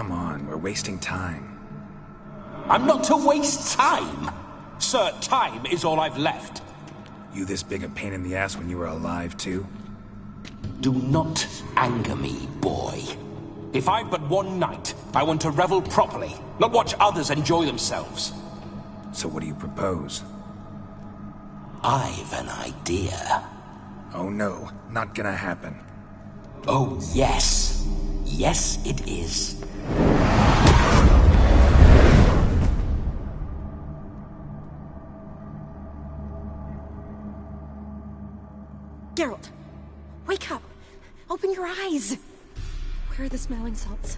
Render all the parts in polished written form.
come on, we're wasting time. I'm not to waste time! Sir, time is all I've left. You this big a pain in the ass when you were alive, too? Do not anger me, boy. If I've but one night, I want to revel properly, not watch others enjoy themselves. So what do you propose? I've an idea. Oh no, not gonna happen. Oh yes. Yes, it is. Geralt, wake up! Open your eyes! Where are the smelling salts?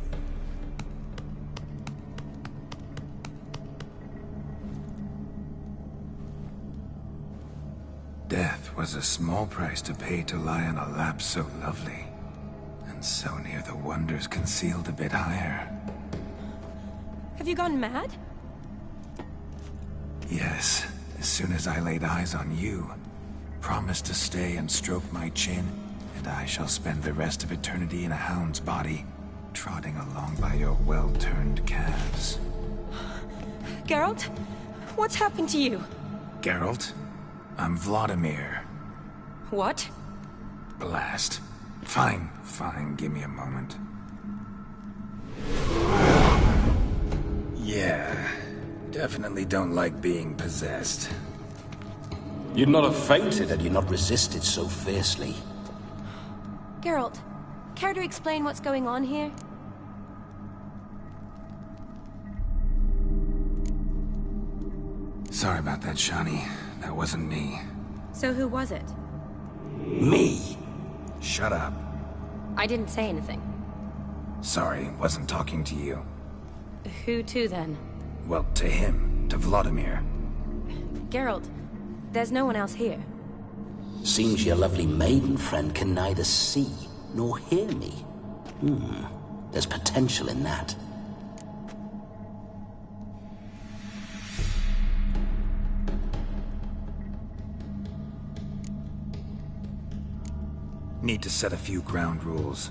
Death was a small price to pay to lie on a lap so lovely, and so near the wonders concealed a bit higher. Have you gone mad? Yes, as soon as I laid eyes on you, promised to stay and stroke my chin, and I shall spend the rest of eternity in a hound's body, trotting along by your well-turned calves. Geralt? What's happened to you? Geralt? I'm Vladimir. What? Blast. Fine, give me a moment. Yeah, definitely don't like being possessed. You'd not have fainted had you not resisted so fiercely. Geralt, care to explain what's going on here? Sorry about that, Shani. That wasn't me. So who was it? Me? Shut up. I didn't say anything. Sorry, wasn't talking to you. Who to then? Well, to him. To Vladimir. Geralt, there's no one else here. Seems your lovely maiden friend can neither see nor hear me. There's potential in that. Need to set a few ground rules.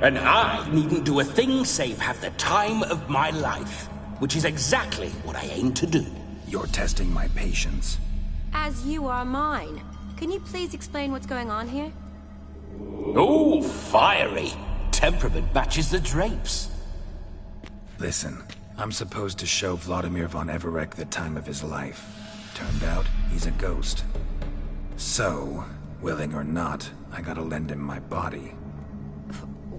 And I needn't do a thing save have the time of my life, which is exactly what I aim to do. You're testing my patience. As you are mine. Can you please explain what's going on here? Oh, fiery. Temperament matches the drapes. Listen, I'm supposed to show Vladimir von Everec the time of his life. Turned out, he's a ghost. So, willing or not, I gotta lend him my body.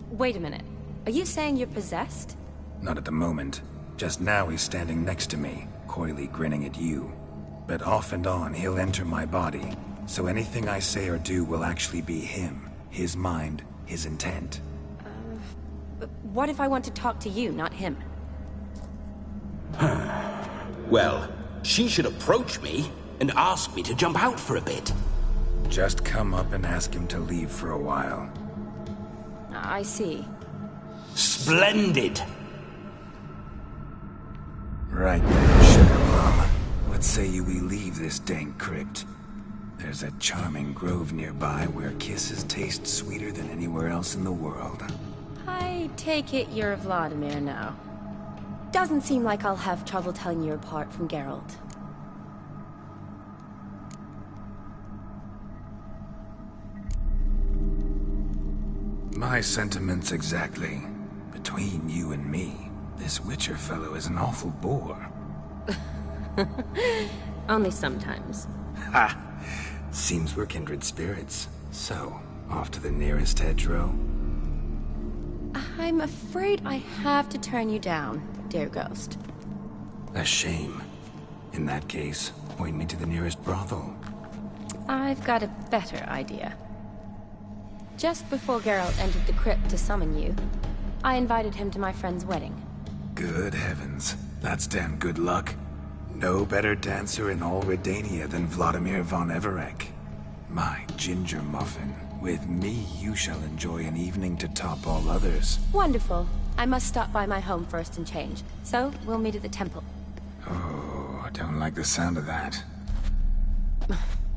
Wait a minute. Are you saying you're possessed? Not at the moment. Just now he's standing next to me, coyly grinning at you. But off and on, he'll enter my body. So anything I say or do will actually be him. His mind, his intent. What if I want to talk to you, not him? Well, she should approach me and ask me to jump out for a bit. Just come up and ask him to leave for a while. I see. Splendid! Right then, Sugar Plum. What say you we leave this dank crypt? There's a charming grove nearby where kisses taste sweeter than anywhere else in the world. I take it you're Vladimir now. Doesn't seem like I'll have trouble telling you apart from Geralt. My sentiments exactly. Between you and me, this Witcher fellow is an awful bore. Only sometimes. Ha! Seems we're kindred spirits. So, off to the nearest hedgerow. I'm afraid I have to turn you down, dear ghost. A shame. In that case, point me to the nearest brothel. I've got a better idea. Just before Geralt entered the crypt to summon you, I invited him to my friend's wedding. Good heavens. That's damn good luck. No better dancer in all Redania than Vladimir von Everec. My ginger muffin. With me, you shall enjoy an evening to top all others. Wonderful. I must stop by my home first and change. So, we'll meet at the temple. Oh, I don't like the sound of that.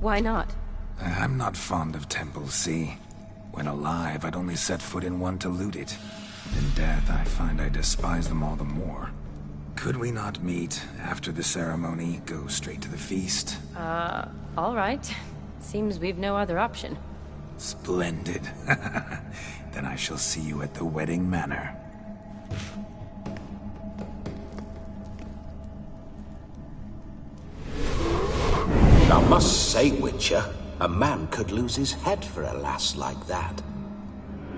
Why not? I'm not fond of temples, see? When alive, I'd only set foot in one to loot it. In death, I find I despise them all the more. Could we not meet after the ceremony, go straight to the feast? All right. Seems we've no other option. Splendid. Then I shall see you at the wedding manor. I must say, Witcher, a man could lose his head for a lass like that.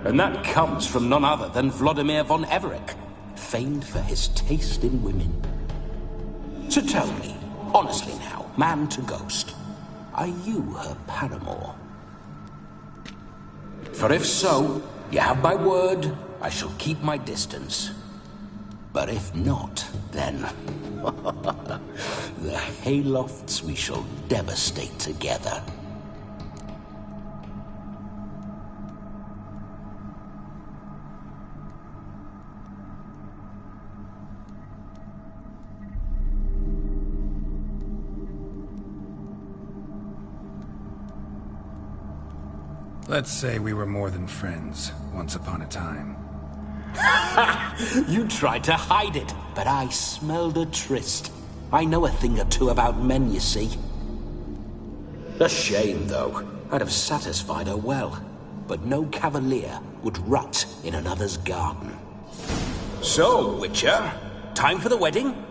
And that comes from none other than Vladimir von Everec, famed for his taste in women. So tell me, honestly now, man to ghost, are you her paramour? For if so, you have my word, I shall keep my distance. But if not, then the Haylofts we shall devastate together. Let's say we were more than friends, once upon a time. You tried to hide it, but I smelled a tryst. I know a thing or two about men, you see. A shame, though. I'd have satisfied her well. But no cavalier would rot in another's garden. So, Witcher, time for the wedding?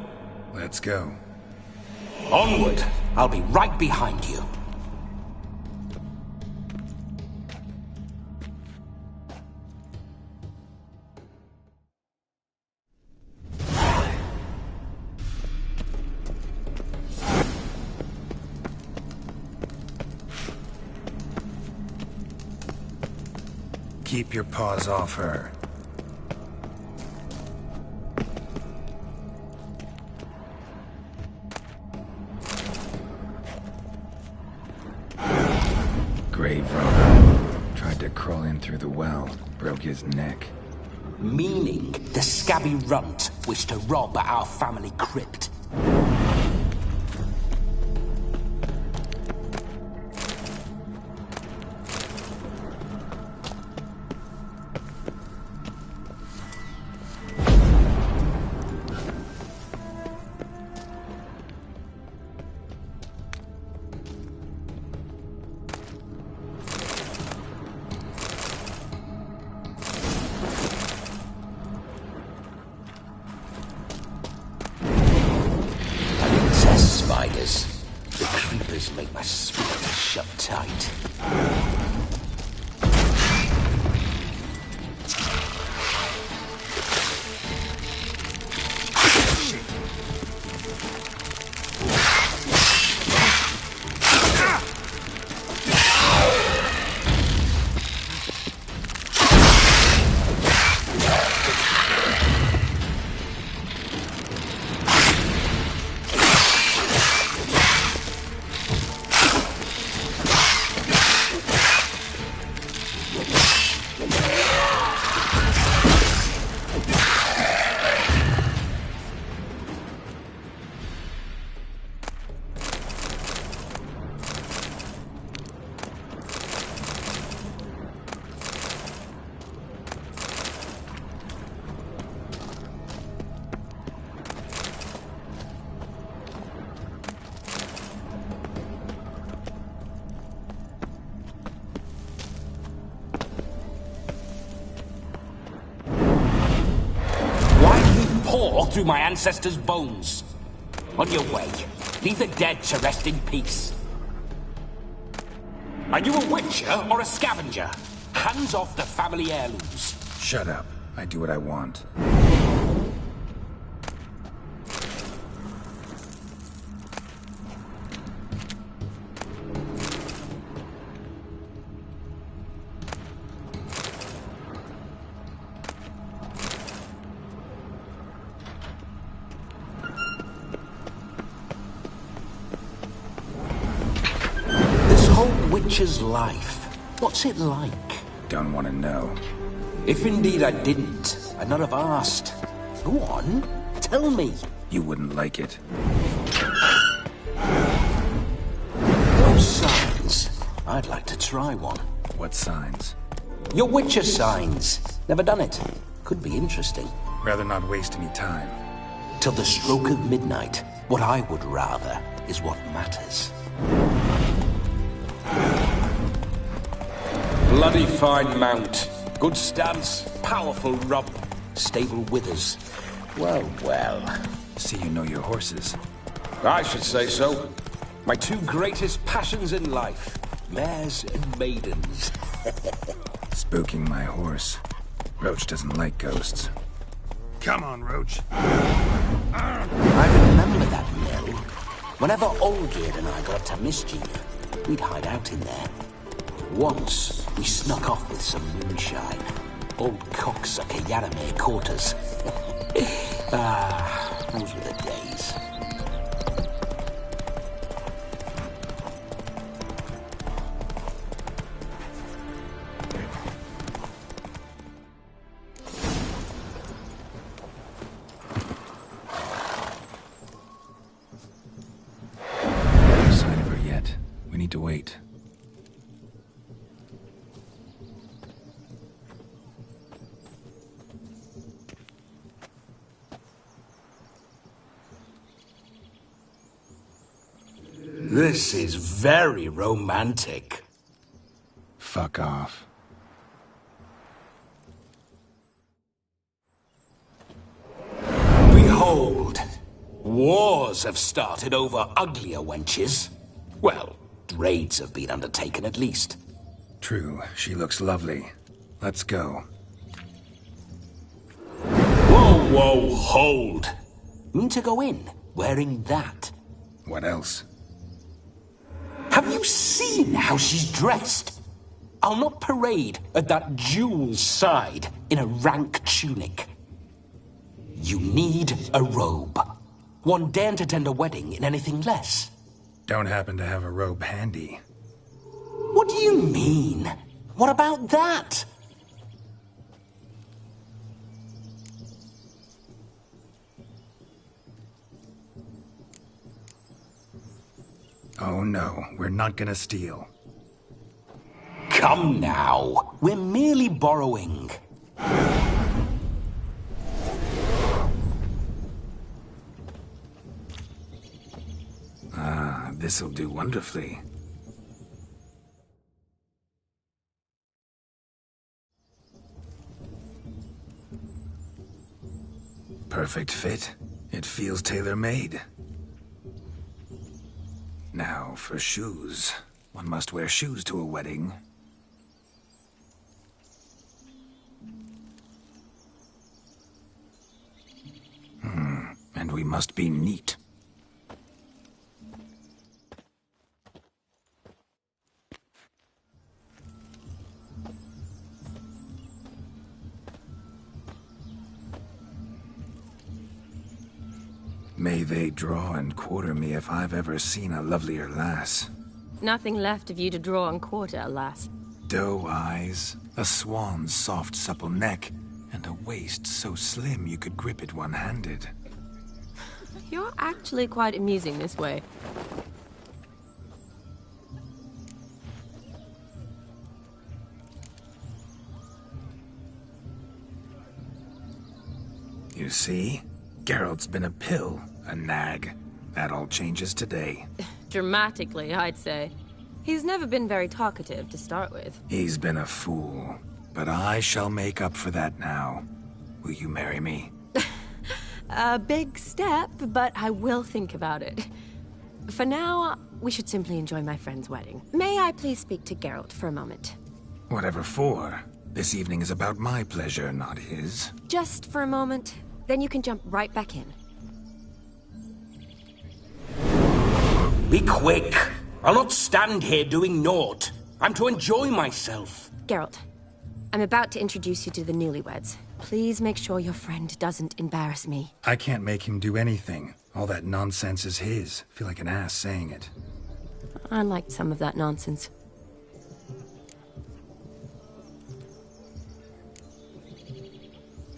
Let's go. Onward! I'll be right behind you. Keep your paws off her. Grave robber. Tried to crawl in through the well. Broke his neck. Meaning the scabby runt wished to rob our family crypt. Spiders. The creepers make my spirit shut tight. Through my ancestors' bones. On your way. Leave the dead to rest in peace. Are you a witcher or a scavenger? Hands off the family heirlooms. Shut up. I do what I want. Witcher's life. What's it like? Don't want to know. If indeed I didn't, I'd not have asked. Go on, tell me. You wouldn't like it. Those signs. I'd like to try one. What signs? Your Witcher signs. Never done it. Could be interesting. Rather not waste any time. Till the stroke of midnight, what I would rather is what matters. Bloody fine mount. Good stance, powerful rump, stable withers. Well, well. See you know your horses. I should say so. My two greatest passions in life. Mares and maidens. Spooking my horse. Roach doesn't like ghosts. Come on, Roach. I remember that mill. Whenever Olgierd and I got up to mischief, we'd hide out in there. Once, we snuck off with some moonshine. Old cocksucker Yaramir caught us. Those were the days. No sign of her yet. We need to wait. This is very romantic. Fuck off. Behold, wars have started over uglier wenches. Well, raids have been undertaken at least. True, she looks lovely. Let's go. Whoa, whoa, hold. Mean to go in, wearing that? What else? Have you seen how she's dressed? I'll not parade at that jewel's side in a rank tunic. You need a robe. One daren't attend a wedding in anything less. Don't happen to have a robe handy. What do you mean? What about that? Oh no, we're not gonna steal. Come now, we're merely borrowing. Ah, this'll do wonderfully. Perfect fit. It feels tailor-made. Now, for shoes. One must wear shoes to a wedding. And we must be neat. May they draw and quarter me if I've ever seen a lovelier lass. Nothing left of you to draw and quarter, alas. Doe eyes, a swan's soft supple neck, and a waist so slim you could grip it one-handed. You're actually quite amusing this way. You see? Geralt's been a pill, a nag. That all changes today. Dramatically, I'd say. He's never been very talkative to start with. He's been a fool, but I shall make up for that now. Will you marry me? A big step, but I will think about it. For now, we should simply enjoy my friend's wedding. May I please speak to Geralt for a moment? Whatever for. This evening is about my pleasure, not his. Just for a moment, then you can jump right back in. Be quick. I'll not stand here doing naught. I'm to enjoy myself. Geralt, I'm about to introduce you to the newlyweds. Please make sure your friend doesn't embarrass me. I can't make him do anything. All that nonsense is his. Feel like an ass saying it. I liked some of that nonsense.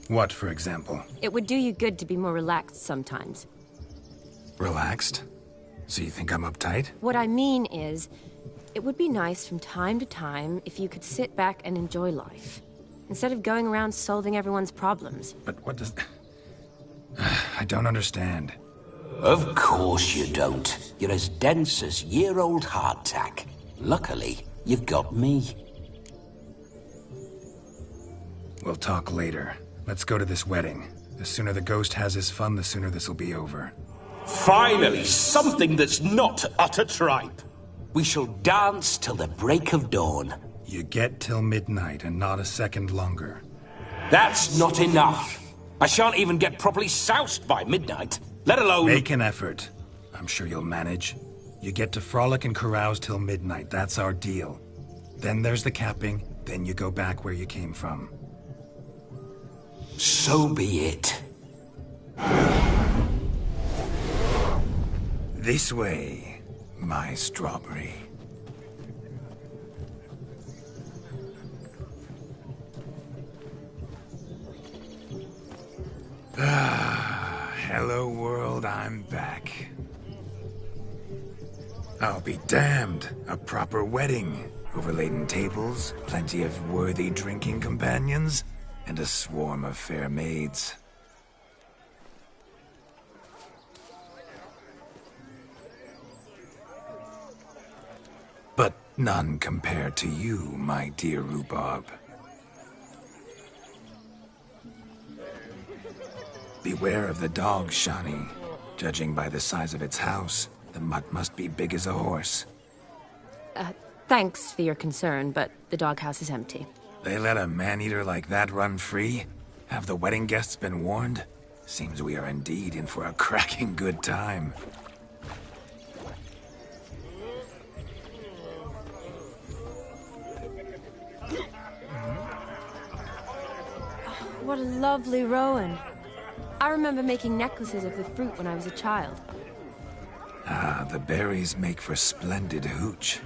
What, for example? It would do you good to be more relaxed sometimes. Relaxed? So you think I'm uptight? What I mean is, it would be nice from time to time if you could sit back and enjoy life. instead of going around solving everyone's problems. But what does... I don't understand. Of course you don't. You're as dense as year-old hardtack. Luckily, you've got me. We'll talk later. Let's go to this wedding. The sooner the ghost has his fun, the sooner this'll be over. Finally, something that's not utter tripe. We shall dance till the break of dawn. You get till midnight and not a second longer. That's not enough. I shan't even get properly soused by midnight, let alone... Make an effort. I'm sure you'll manage. You get to frolic and carouse till midnight. That's our deal. Then there's the capping, then you go back where you came from. So be it. This way, my strawberry. Hello world, I'm back. I'll be damned. A proper wedding. Overladen tables, plenty of worthy drinking companions, and a swarm of fair maids. But none compared to you, my dear Rhubarb. Beware of the dog, Shani. Judging by the size of its house, the mutt must be big as a horse. Thanks for your concern, but the doghouse is empty. They let a man-eater like that run free? Have the wedding guests been warned? Seems we are indeed in for a cracking good time. What a lovely rowan. I remember making necklaces of the fruit when I was a child. Ah, the berries make for splendid hooch.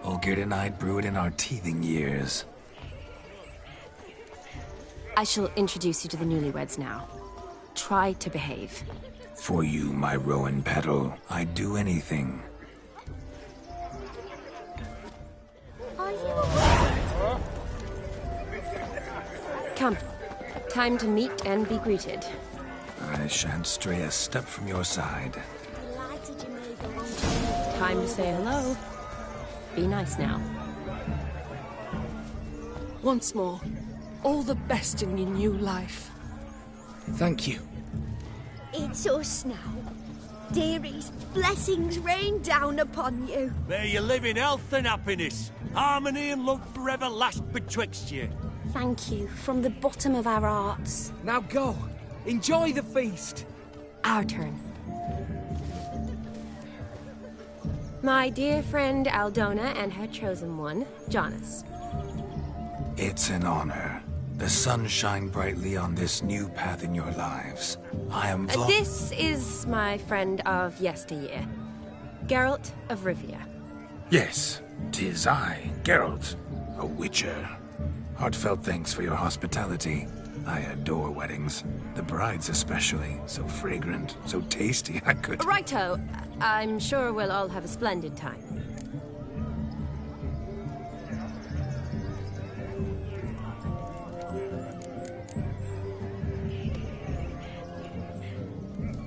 Olgierd and I brew it in our teething years. I shall introduce you to the newlyweds now. Try to behave. For you, my rowan petal, I'd do anything. Are you a wizard? Come. Time to meet and be greeted. I shan't stray a step from your side. Time to say hello. Be nice now. Once more, all the best in your new life. Thank you. It's us now. Dearies, blessings rain down upon you. May you live in health and happiness. Harmony and love forever last betwixt you. Thank you from the bottom of our hearts. Now go. Enjoy the feast. Our turn. My dear friend Aldona and her chosen one, Jonas. It's an honor. The sun shine brightly on this new path in your lives. I am This is my friend of yesteryear, Geralt of Rivia. Yes, 'tis I, Geralt, a witcher. Heartfelt thanks for your hospitality. I adore weddings. The brides especially. So fragrant, so tasty, I could... Righto. I'm sure we'll all have a splendid time.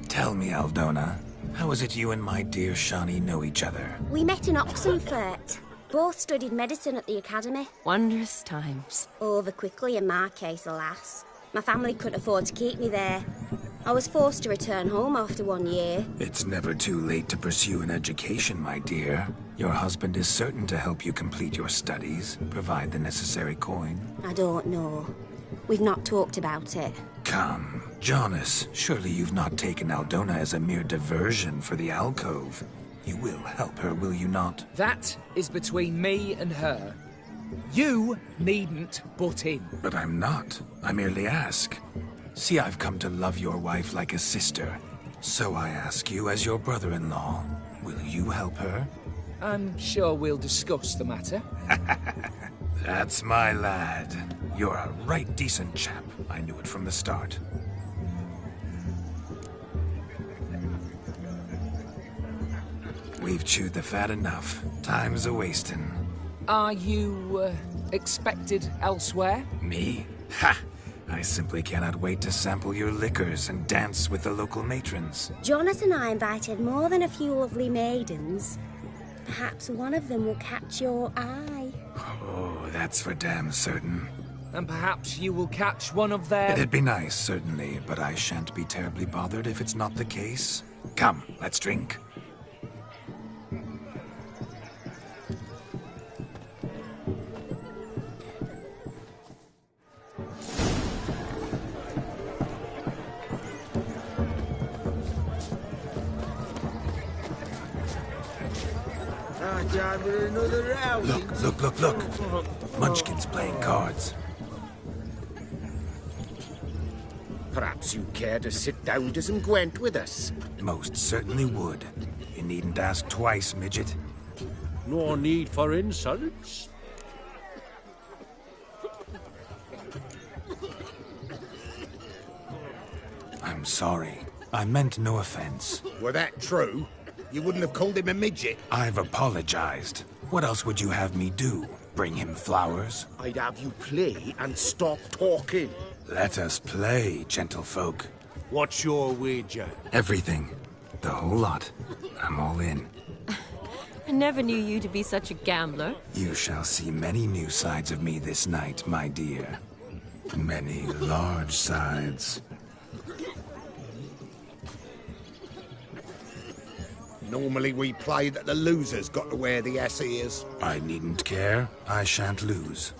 Tell me, Aldona, how is it you and my dear Shani know each other? We met in Oxenfurt. Both studied medicine at the academy. Wondrous times. Over quickly in my case, alas. My family couldn't afford to keep me there. I was forced to return home after 1 year. It's never too late to pursue an education, my dear. Your husband is certain to help you complete your studies, provide the necessary coin. I don't know. We've not talked about it. Come, Jonas, surely you've not taken Aldona as a mere diversion for the alcove. You will help her, will you not? That is between me and her. You needn't butt in. But I'm not. I merely ask. See, I've come to love your wife like a sister. So I ask you, as your brother-in-law, will you help her? I'm sure we'll discuss the matter. That's my lad. You're a right decent chap. I knew it from the start. We've chewed the fat enough. Time's a-wasting. Are you, expected elsewhere? Me? Ha! I simply cannot wait to sample your liquors and dance with the local matrons. Jonas and I invited more than a few lovely maidens. Perhaps one of them will catch your eye. Oh, that's for damn certain. And perhaps you will catch one of their... It'd be nice, certainly, but I shan't be terribly bothered if it's not the case. Come, let's drink. Look. Munchkin's playing cards. Perhaps you'd care to sit down to some Gwent with us. Most certainly would. You needn't ask twice, midget. No need for insults. I'm sorry. I meant no offense. Were that true, you wouldn't have called him a midget. I've apologized. What else would you have me do? Bring him flowers? I'd have you play and stop talking. Let us play, gentlefolk. What's your wager? Everything. The whole lot. I'm all in. I never knew you to be such a gambler. You shall see many new sides of me this night, my dear. Many large sides. Normally we play that the loser's got to wear the ears. I needn't care. I shan't lose.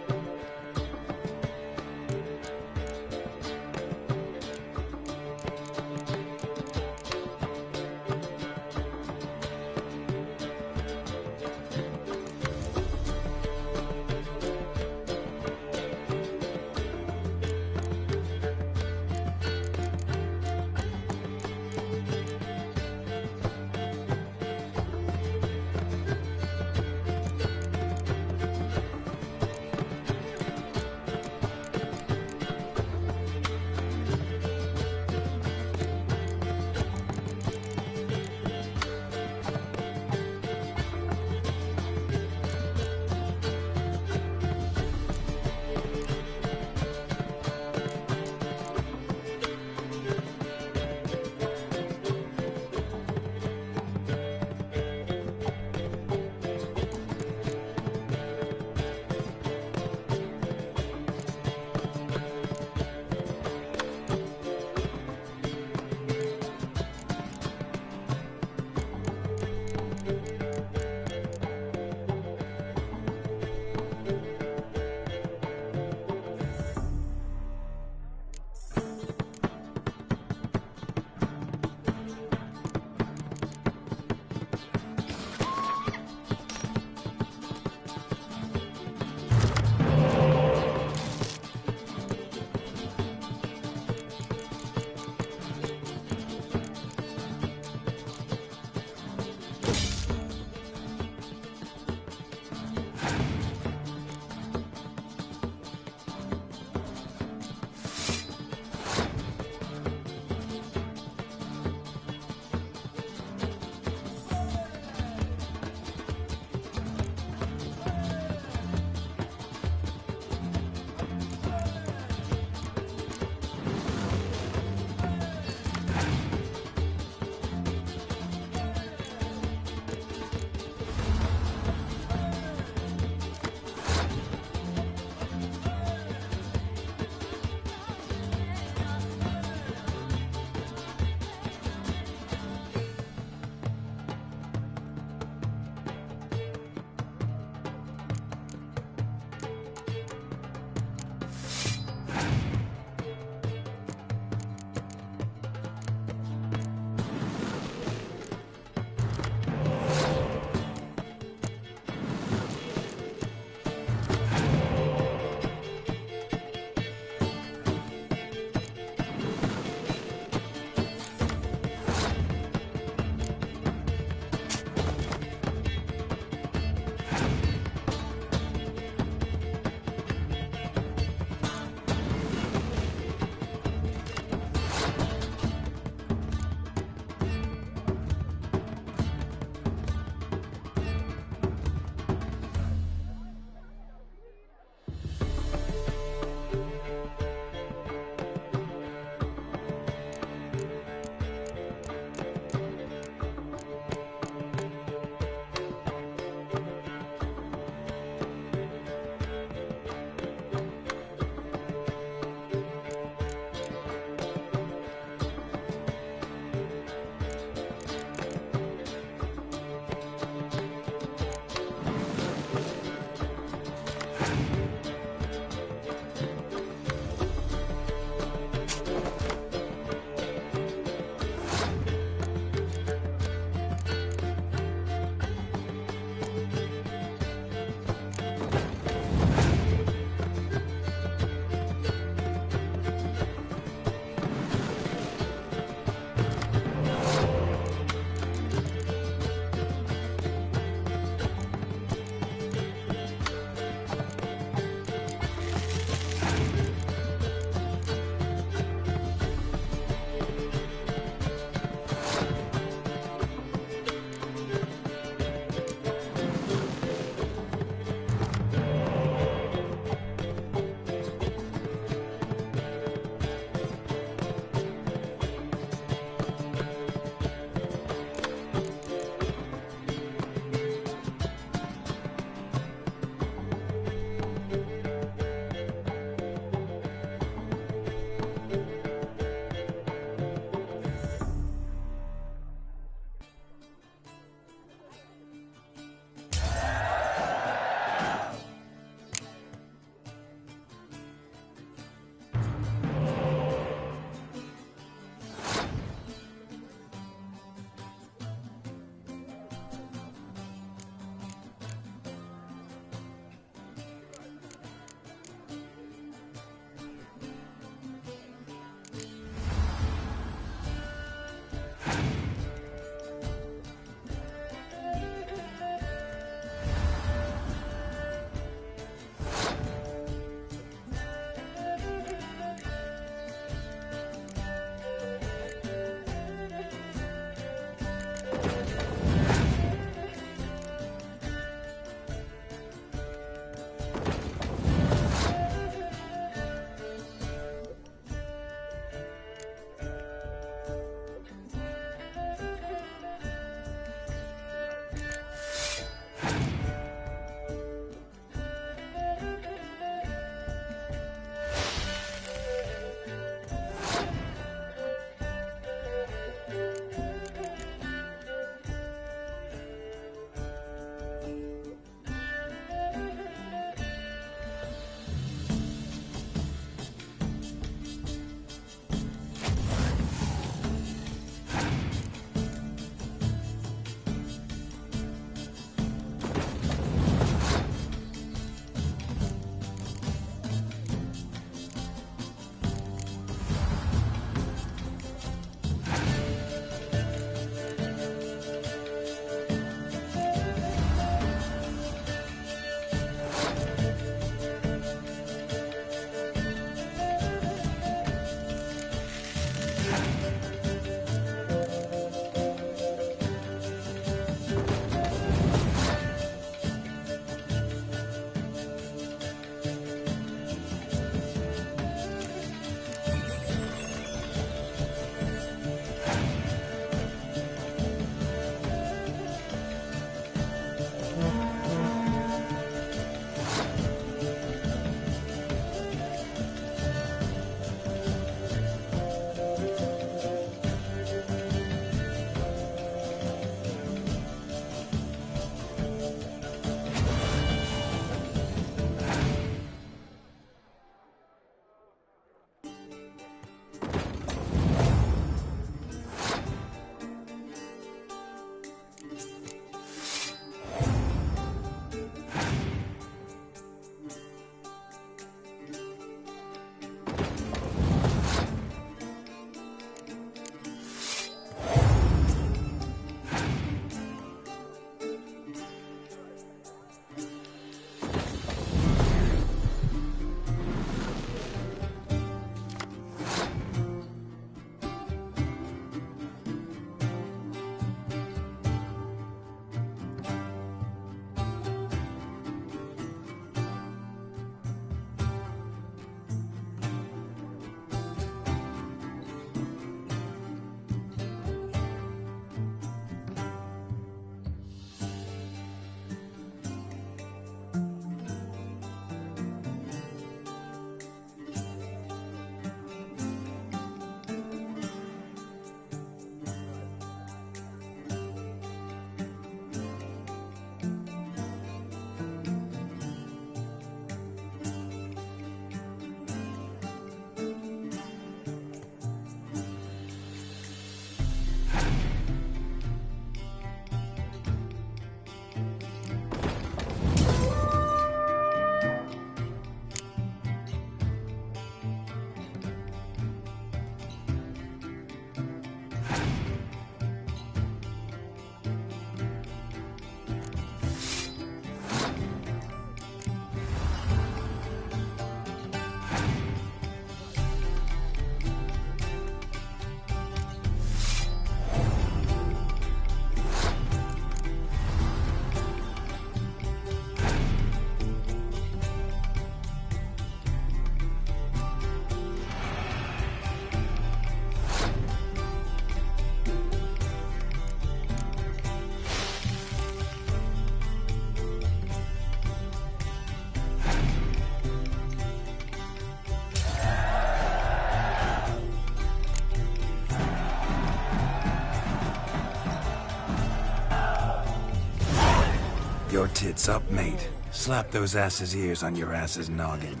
your tits up, mate. Slap those asses' ears on your ass's noggin.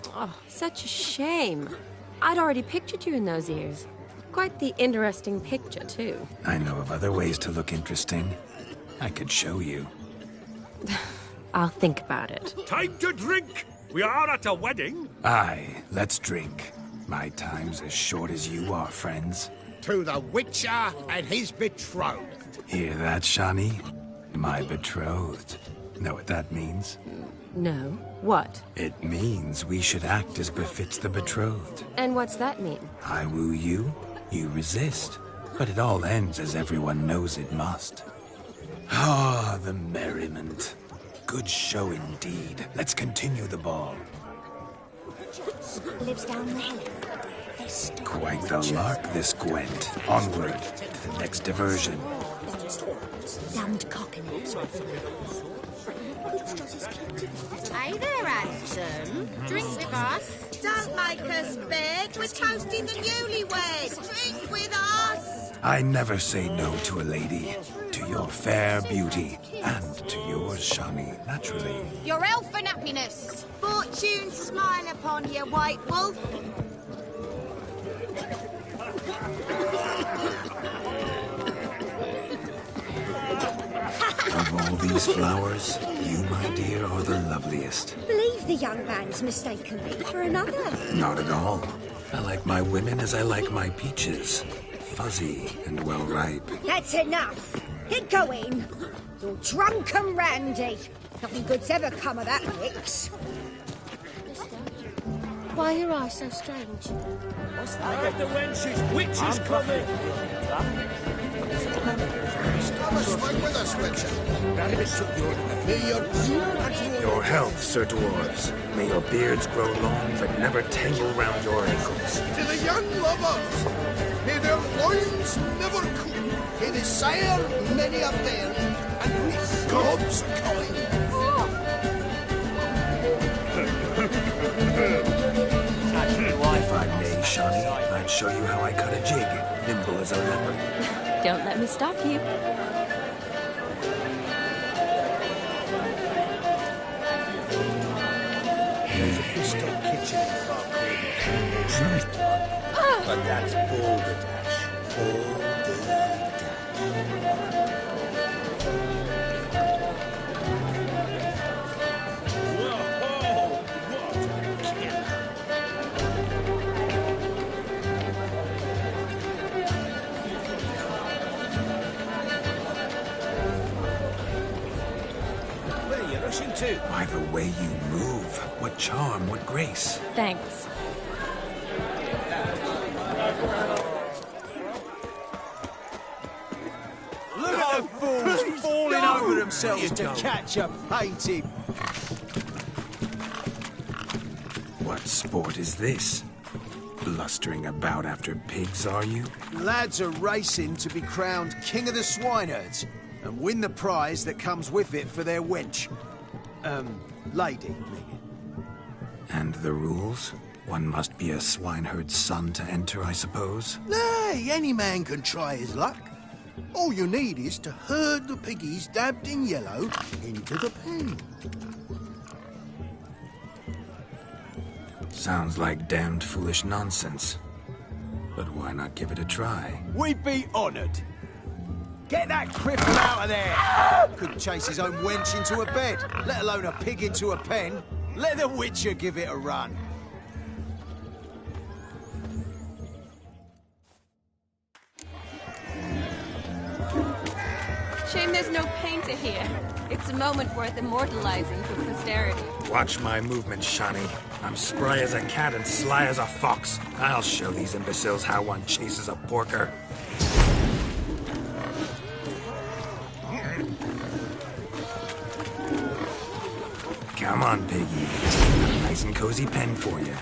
Oh, such a shame. I'd already pictured you in those ears. Quite the interesting picture, too. I know of other ways to look interesting. I could show you. I'll think about it. Time to drink! We are at a wedding. Aye, let's drink. My time's as short as you are, friends. To the Witcher and his betrothed. Hear that, Shani? My betrothed. Know what that means? No. What? It means we should act as befits the betrothed. And what's that mean? I woo you, you resist. But it all ends as everyone knows it must. Ah, the merriment. Good show indeed. Let's continue the ball. Lives down the hill. Quite the lark, this Gwent. Onward to the next diversion. Damned cockings. Hey there, handsome. Drink with us. Don't make us beg. We're toasting the newlyweds. Drink with us. I never say no to a lady. To your fair beauty. And to yours, Shani, naturally. Your elfin happiness. Fortune smile upon you, White Wolf. Of all these flowers, you, my dear, are the loveliest. Believe the young man's mistaken me for another. Not at all. I like my women as I like my peaches. Fuzzy and well ripe. That's enough. Get going. You're drunk and randy. Nothing good's ever come of that, Wix. Why are your eyes so strange? I get the wenches. Witches coming. Come and swing with us, Witcher. May your Your health, Sir Dwarves. May your beards grow long, but never tangle round your ankles. To the young lovers, may their loins never cool. May they sire many a bairn, and we gods calling. If I may, Shani, I'd show you how I cut a jig, nimble as a leopard. Don't let me stop you. There's a pistol kitchen in Farquaad. But that's Balderdash. Balderdash. By the way you move, what charm, what grace. Thanks. Look at the fools falling over themselves to catch a painting. What sport is this? Blustering about after pigs, are you? Lads are racing to be crowned King of the Swineherds and win the prize that comes with it for their wench. Lady, meaning. And the rules? One must be a swineherd's son to enter, I suppose? Nay, any man can try his luck. All you need is to herd the piggies dabbed in yellow into the pen. Sounds like damned foolish nonsense. But why not give it a try? We'd be honoured. Get that cripple out of there! Couldn't chase his own wench into a bed, let alone a pig into a pen. Let the Witcher give it a run. Shame there's no painter here. It's a moment worth immortalizing for posterity. Watch my movement, Shani. I'm spry as a cat and sly as a fox. I'll show these imbeciles how one chases a porker. Come on, piggy. Got a nice and cozy pen for you.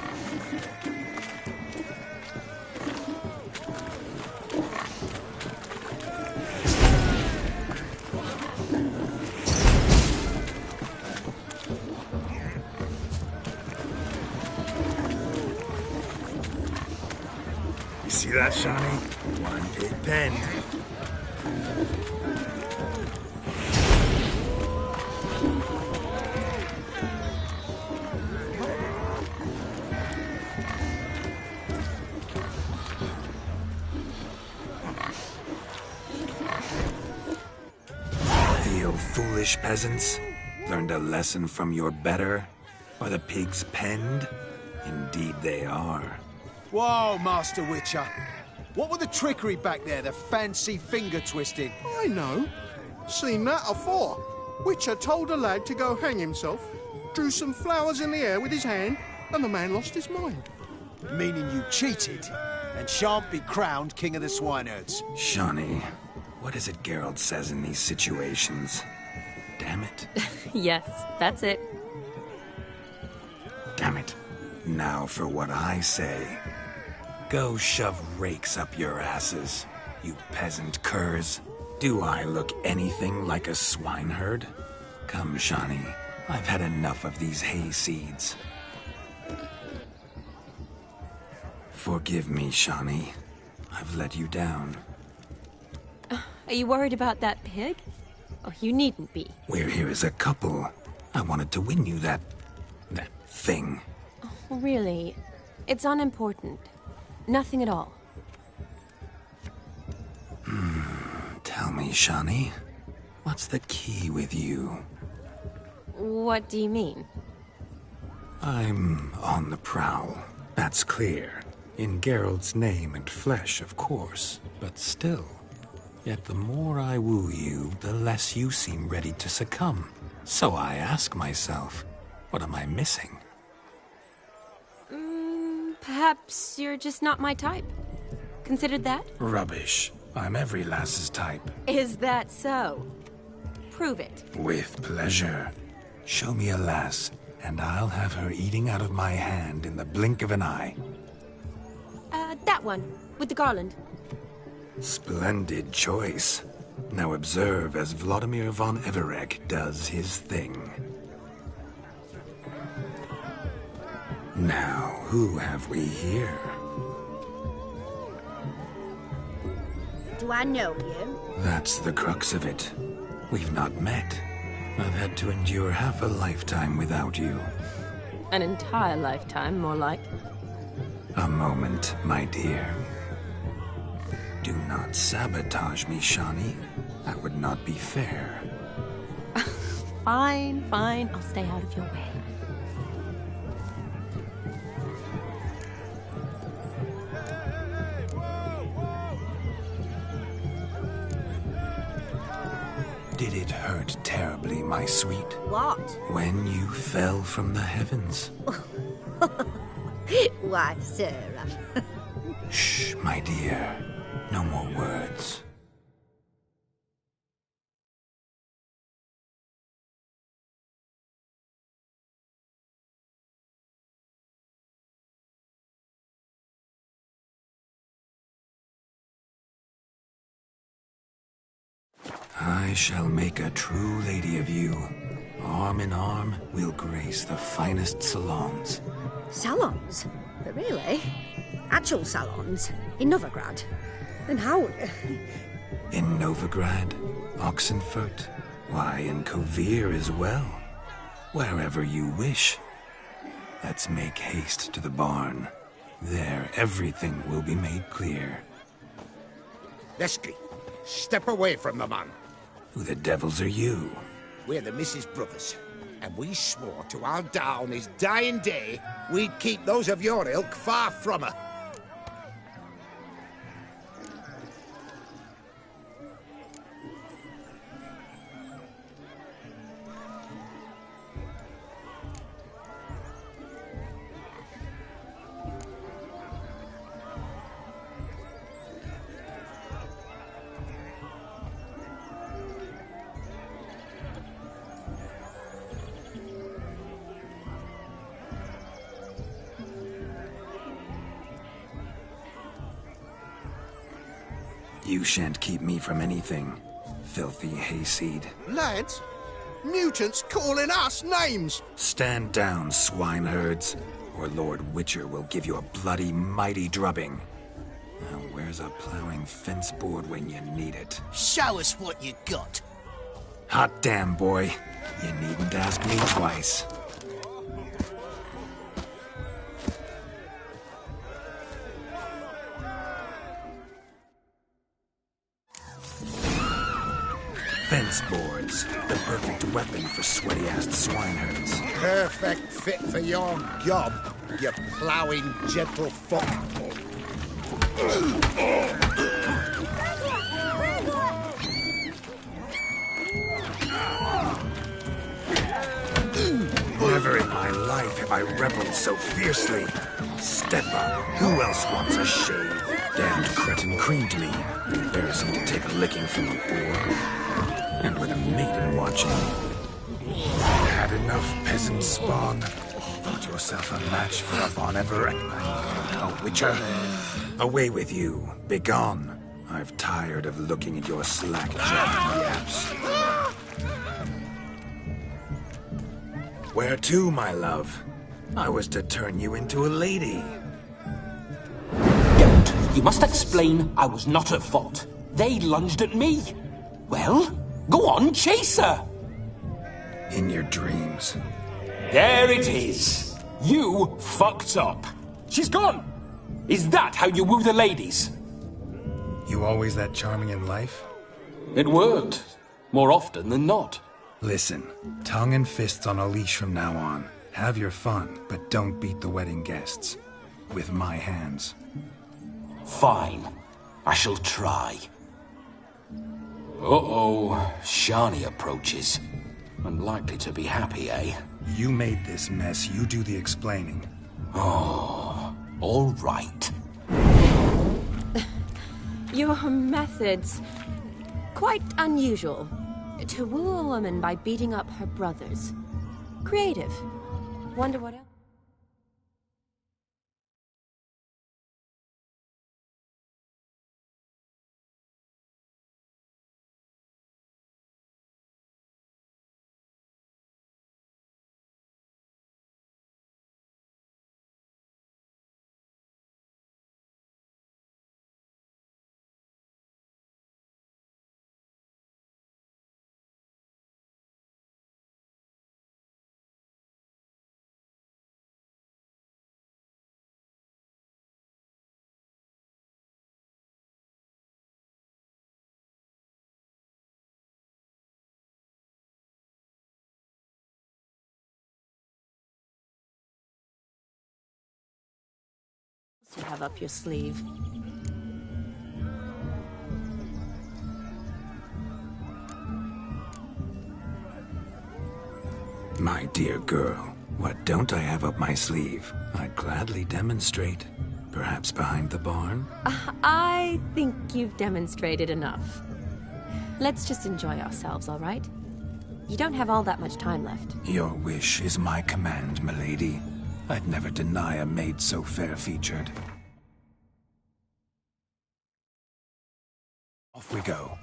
You see that, Shani? One big pen. foolish peasants? Learned a lesson from your better? Are the pigs penned? Indeed they are. Whoa, Master Witcher. What were the trickery back there, the fancy finger twisting? I know. Seen that afore. Witcher told a lad to go hang himself, drew some flowers in the air with his hand, and the man lost his mind. Meaning you cheated, and shan't be crowned King of the Swineherds. Shawnee, what is it Geralt says in these situations? Damn it. Yes, that's it. Damn it. Now for what I say. Go shove rakes up your asses, you peasant curs. Do I look anything like a swineherd? Come, Shawnee. I've had enough of these hay seeds. Forgive me, Shawnee. I've let you down. Are you worried about that pig? Oh, you needn't be. We're here as a couple. I wanted to win you that thing. Oh, really? It's unimportant. Nothing at all. Tell me, Shawnee, what's the key with you? What do you mean? I'm on the prowl. That's clear. In Geralt's name and flesh, of course. But still. Yet the more I woo you, the less you seem ready to succumb. So I ask myself, what am I missing? Perhaps you're just not my type. Considered that? Rubbish. I'm every lass's type. Is that so? Prove it. With pleasure. Show me a lass, and I'll have her eating out of my hand in the blink of an eye. That one, with the garland. Splendid choice. Now observe as Vladimir von Everec does his thing. Now, who have we here? Do I know you? That's the crux of it. We've not met. I've had to endure half a lifetime without you. An entire lifetime, more like. A moment, my dear. Do not sabotage me, Shawnee. That would not be fair. Fine, fine. I'll stay out of your way. Did it hurt terribly, my sweet? What? When you fell from the heavens. Why, Sarah. Shh, my dear. No more words. I shall make a true lady of you. Arm in arm, we'll grace the finest salons. Salons? But really? Actual salons? In Novigrad? Then how? In Novigrad, Oxenfurt, why, in Kovir as well. Wherever you wish. Let's make haste to the barn. There, everything will be made clear. Lesky, step away from the man. Who the devils are you? We're the Mrs. Brothers, and we swore to our Da on his dying day we'd keep those of your ilk far from her. You shan't keep me from anything, filthy hayseed. Lads, mutants calling us names. Stand down, swineherds, or Lord Witcher will give you a bloody mighty drubbing. Now, where's a plowing fence board when you need it? Show us what you got. Hot damn, boy. You needn't ask me twice. Fence boards, the perfect weapon for sweaty-assed swineherds. Perfect fit for your job, you ploughing gentlefolk. Never in my life have I reveled so fiercely. Step up. Who else wants a shave? Damned cretin creamed me. Embarrassing to take a licking from a boar. And with a maiden watching. Had enough, peasant spawn. Thought yourself a match for a Von Everett. A witcher. Away with you. Begone. I've tired of looking at your slack-jawed yaps. Where to, my love? I was to turn you into a lady. Geralt, you must explain I was not at fault. They lunged at me. Well, go on, chase her. In your dreams. There it is. You fucked up. She's gone. Is that how you woo the ladies? You always that charming in life? It worked. More often than not. Listen, tongue and fists on a leash from now on. Have your fun, but don't beat the wedding guests. With my hands. Fine. I shall try. Uh-oh. Shani approaches. Unlikely to be happy, eh? You made this mess. You do the explaining. Oh, all right. Your methods... quite unusual. To woo a woman by beating up her brothers. Creative. Wonder what else? You have up your sleeve. My dear girl, what don't I have up my sleeve? I'd gladly demonstrate. Perhaps behind the barn? I think you've demonstrated enough. Let's just enjoy ourselves, all right? You don't have all that much time left. Your wish is my command, milady. I'd never deny a maid so fair-featured. Off we go.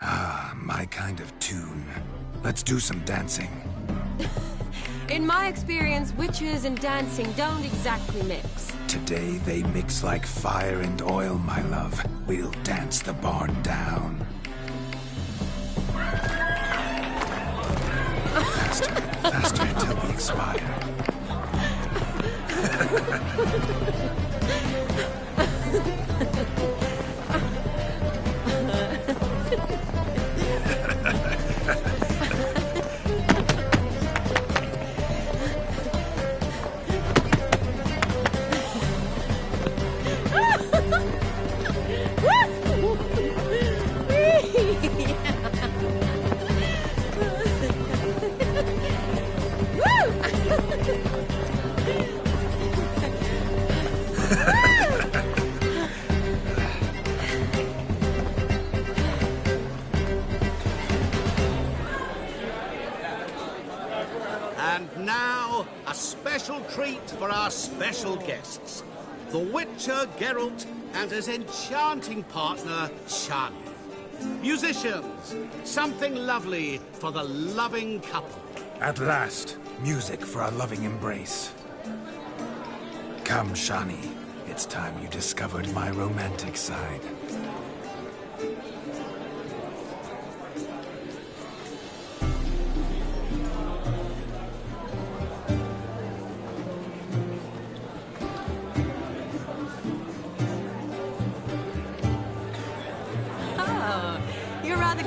Ah, my kind of tune. Let's do some dancing. In my experience, witches and dancing don't exactly mix. Today they mix like fire and oil, my love. We'll dance the barn down. Faster, faster until we expire. And now, a special treat for our special guests. The Witcher Geralt and his enchanting partner, Shani. Musicians, something lovely for the loving couple. At last, music for our loving embrace. Come, Shani. It's time you discovered my romantic side.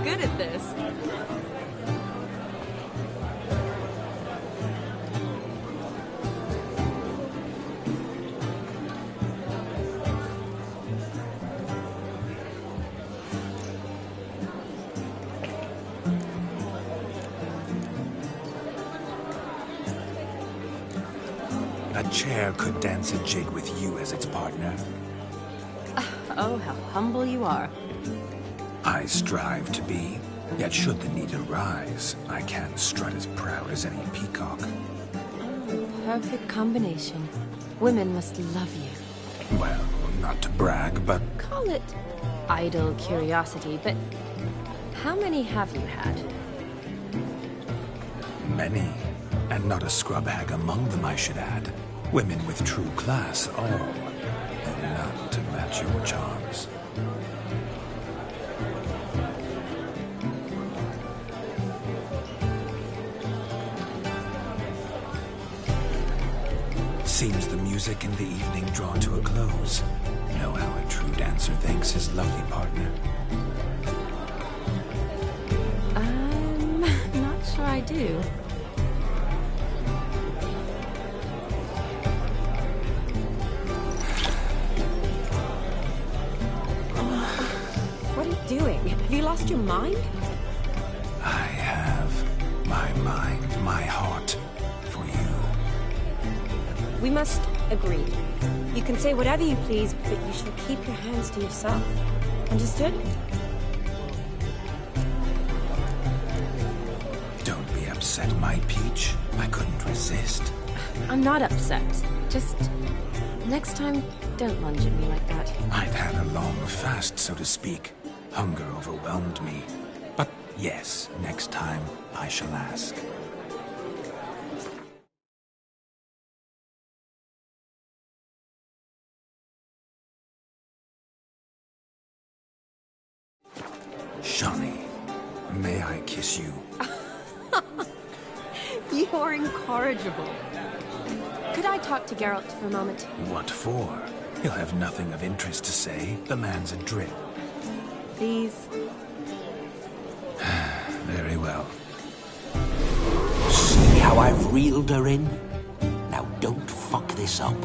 good at this. A chair could dance a jig with you as its partner. Oh, how humble you are. I strive to be, yet should the need arise, I can strut as proud as any peacock. Perfect combination. Women must love you. Well, not to brag, but... Call it idle curiosity, but how many have you had? Many. And not a scrub hag among them, I should add. Women with true class, all. Though none to match your charms. Seems the music in the evening draw to a close. Know how a true dancer thanks his lovely partner. I'm not sure I do. What are you doing? Have you lost your mind? I have my mind, my heart. We must agree. You can say whatever you please, but you shall keep your hands to yourself. Understood? Don't be upset, my peach. I couldn't resist. I'm not upset. Just next time, don't lunge at me like that. I'd had a long fast, so to speak. Hunger overwhelmed me. But yes, next time I shall ask. Shani, may I kiss you? You're incorrigible. Could I talk to Geralt for a moment? What for? He'll have nothing of interest to say. The man's a drip. Please. Very well. See how I've reeled her in? Now don't fuck this up.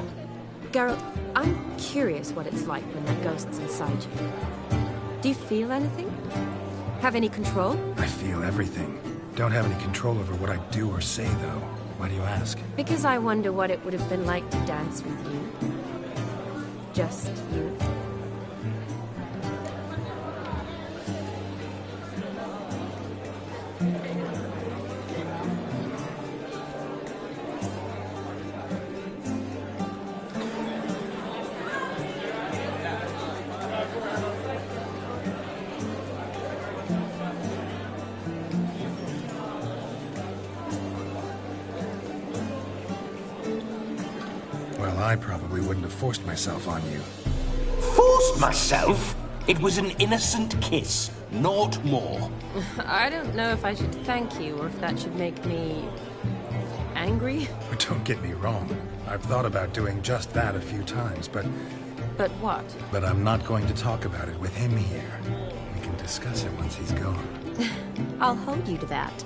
Geralt, I'm curious what it's like when that ghost's inside you. Do you feel anything? Have any control? I feel everything. Don't have any control over what I do or say, though. Why do you ask? Because I wonder what it would have been like to dance with you. Just you. Well, I probably wouldn't have forced myself on you. Forced myself? It was an innocent kiss, naught more. I don't know if I should thank you or if that should make me angry. Don't get me wrong. I've thought about doing just that a few times, but... But what? But I'm not going to talk about it with him here. We can discuss it once he's gone. I'll hold you to that.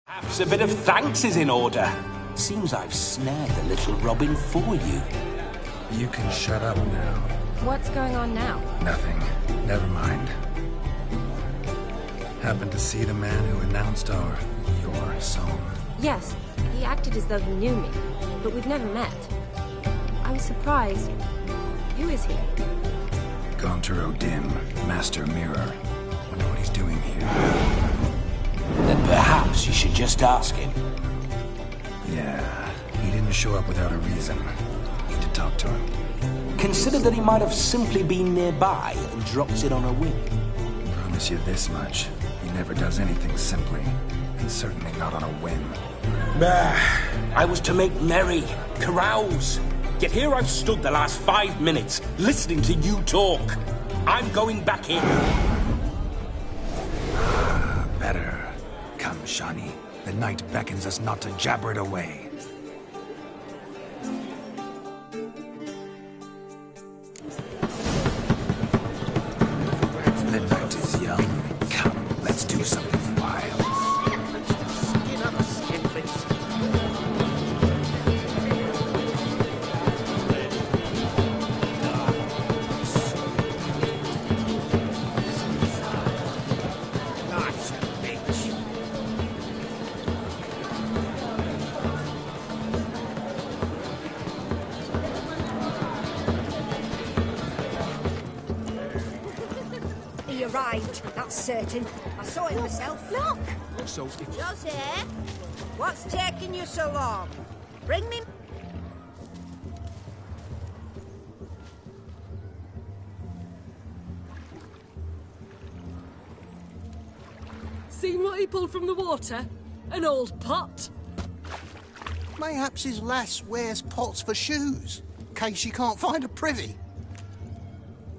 Perhaps a bit of thanks is in order. Seems I've snared the little Robin for you. You can shut up now. What's going on now? Nothing. Never mind. Happened to see the man who announced your song? Yes, he acted as though he knew me, but we've never met. I was surprised. Who is he? Gaunter O'Dim, Master Mirror. Wonder what he's doing here. Then perhaps you should just ask him. Yeah, he didn't show up without a reason. Need to talk to him. consider that he might have simply been nearby and dropped it on a whim. Promise you this much. He never does anything simply, and certainly not on a whim. I was to make merry, carouse. Yet here I've stood the last 5 minutes, listening to you talk. I'm going back in. Better. Come, Shani. The night beckons us not to jabber it away. The night is young. Come, let's do something wild. He arrived, that's certain. I saw him myself. Look! Josie, what's taking you so long? Bring me... Seen what he pulled from the water? An old pot? Mayhaps his lass wears pots for shoes, in case she can't find a privy.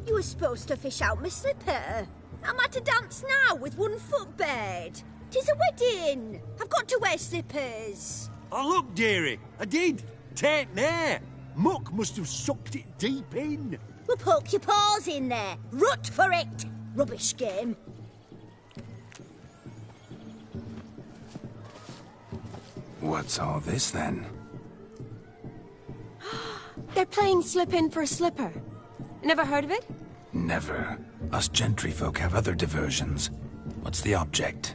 You were supposed to fish out my slipper. I'm at a dance now with one foot bared. 'Tis a wedding. I've got to wear slippers. Oh, look, dearie. I did. Take there. Muck must have sucked it deep in. Well, poke your paws in there. Rut for it. Rubbish game. What's all this, then? They're playing slip in for a slipper. Never heard of it? Never. Us gentry folk have other diversions. What's the object?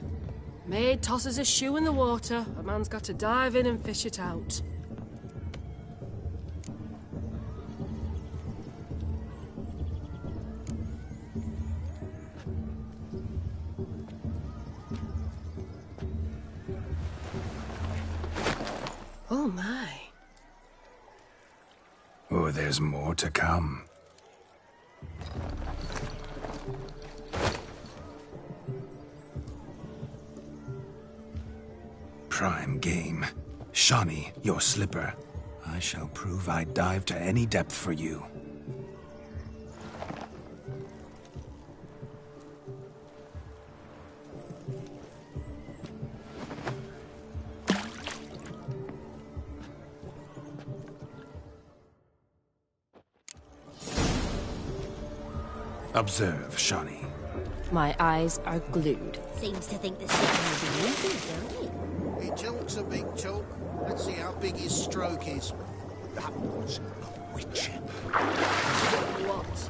Maid tosses a shoe in the water. A man's got to dive in and fish it out. Oh my. Oh, there's more to come. Prime game. Shani, your slipper. I shall prove I dive to any depth for you. Observe, Shani. My eyes are glued. Seems to think the slipper will be easy, don't it? He talks a big talk. Let's see how big his stroke is. That was a witch. What?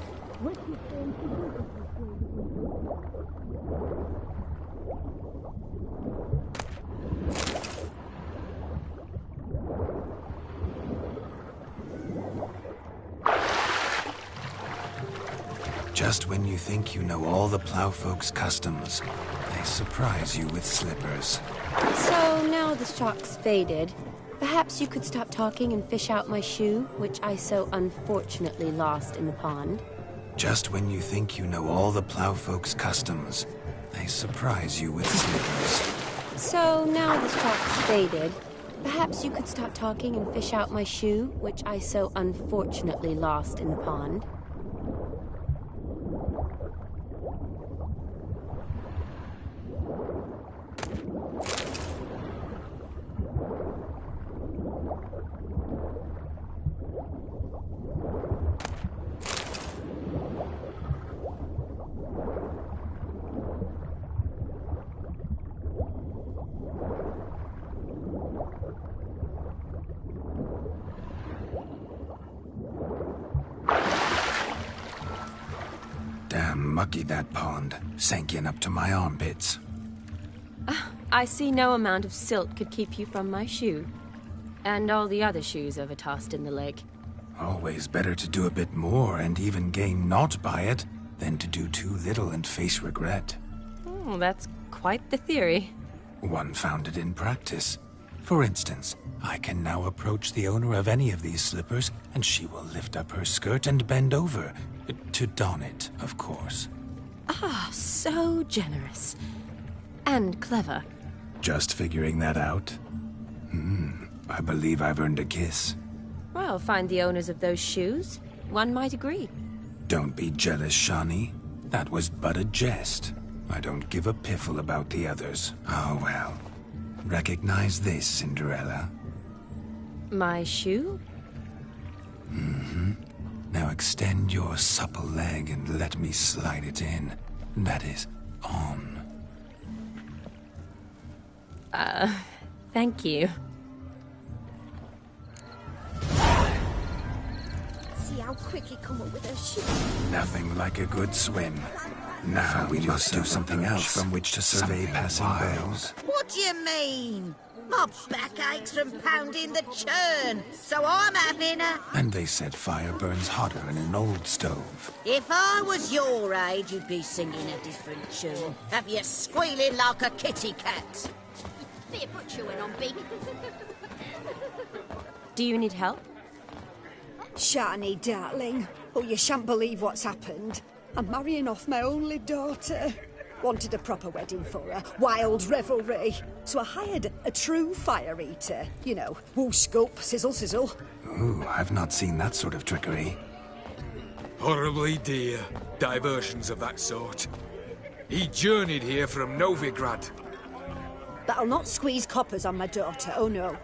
Just when you think you know all the plowfolk's customs, they surprise you with slippers. So now the shock's faded. Perhaps you could stop talking and fish out my shoe, which I so unfortunately lost in the pond. Just when you think you know all the plowfolk's customs, they surprise you with slippers. So now the shock's faded. Perhaps you could stop talking and fish out my shoe, which I so unfortunately lost in the pond. Damn mucky, that pond. Sank in up to my armpits. I see no amount of silt could keep you from my shoe. And all the other shoes ever tossed in the lake. Always better to do a bit more and even gain naught by it than to do too little and face regret. Oh, that's quite the theory. One founded in practice. For instance, I can now approach the owner of any of these slippers, and she will lift up her skirt and bend over. To don it, of course. Ah, so generous. And clever. Just figuring that out? I believe I've earned a kiss. Well, find the owners of those shoes. One might agree. Don't be jealous, Shani. That was but a jest. I don't give a piffle about the others. Oh well. Recognize this, Cinderella? My shoe? Now extend your supple leg and let me slide it in. That is, on. Thank you. See how quick he come up with her shoe. Nothing like a good swim. Now we must do something else from which to survey passing bells. What do you mean? My back aches from pounding the churn, so I'm having a... And they said fire burns hotter in an old stove. If I was your age, you'd be singing a different tune. Have you squealing like a kitty cat? Bit of butchering on Big. Do you need help? Shani, darling. Oh, you shan't believe what's happened. I'm marrying off my only daughter. Wanted a proper wedding for her. Wild revelry. So I hired a true fire eater. You know, whoosh, gulp, sizzle, sizzle. Ooh, I've not seen that sort of trickery. Horribly dear diversions of that sort. He journeyed here from Novigrad. But I'll not squeeze coppers on my daughter, oh no.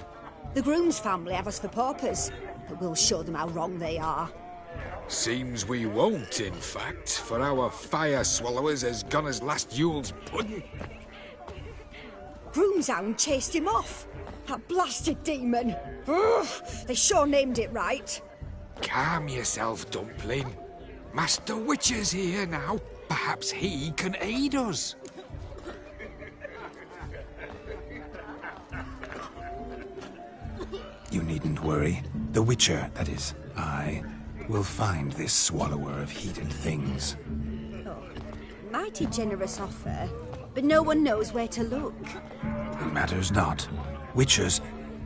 The groom's family have us for paupers, but we'll show them how wrong they are. Seems we won't, in fact, for our fire swallowers has gone as last Yule's pudding. Groom's hound chased him off. That blasted demon. Ugh, they sure named it right. Calm yourself, Dumpling. Master Witcher's here now. Perhaps he can aid us. You needn't worry. The Witcher, that is, I, will find this swallower of heated things. Oh, mighty generous offer, but no one knows where to look. Matters not. Witchers,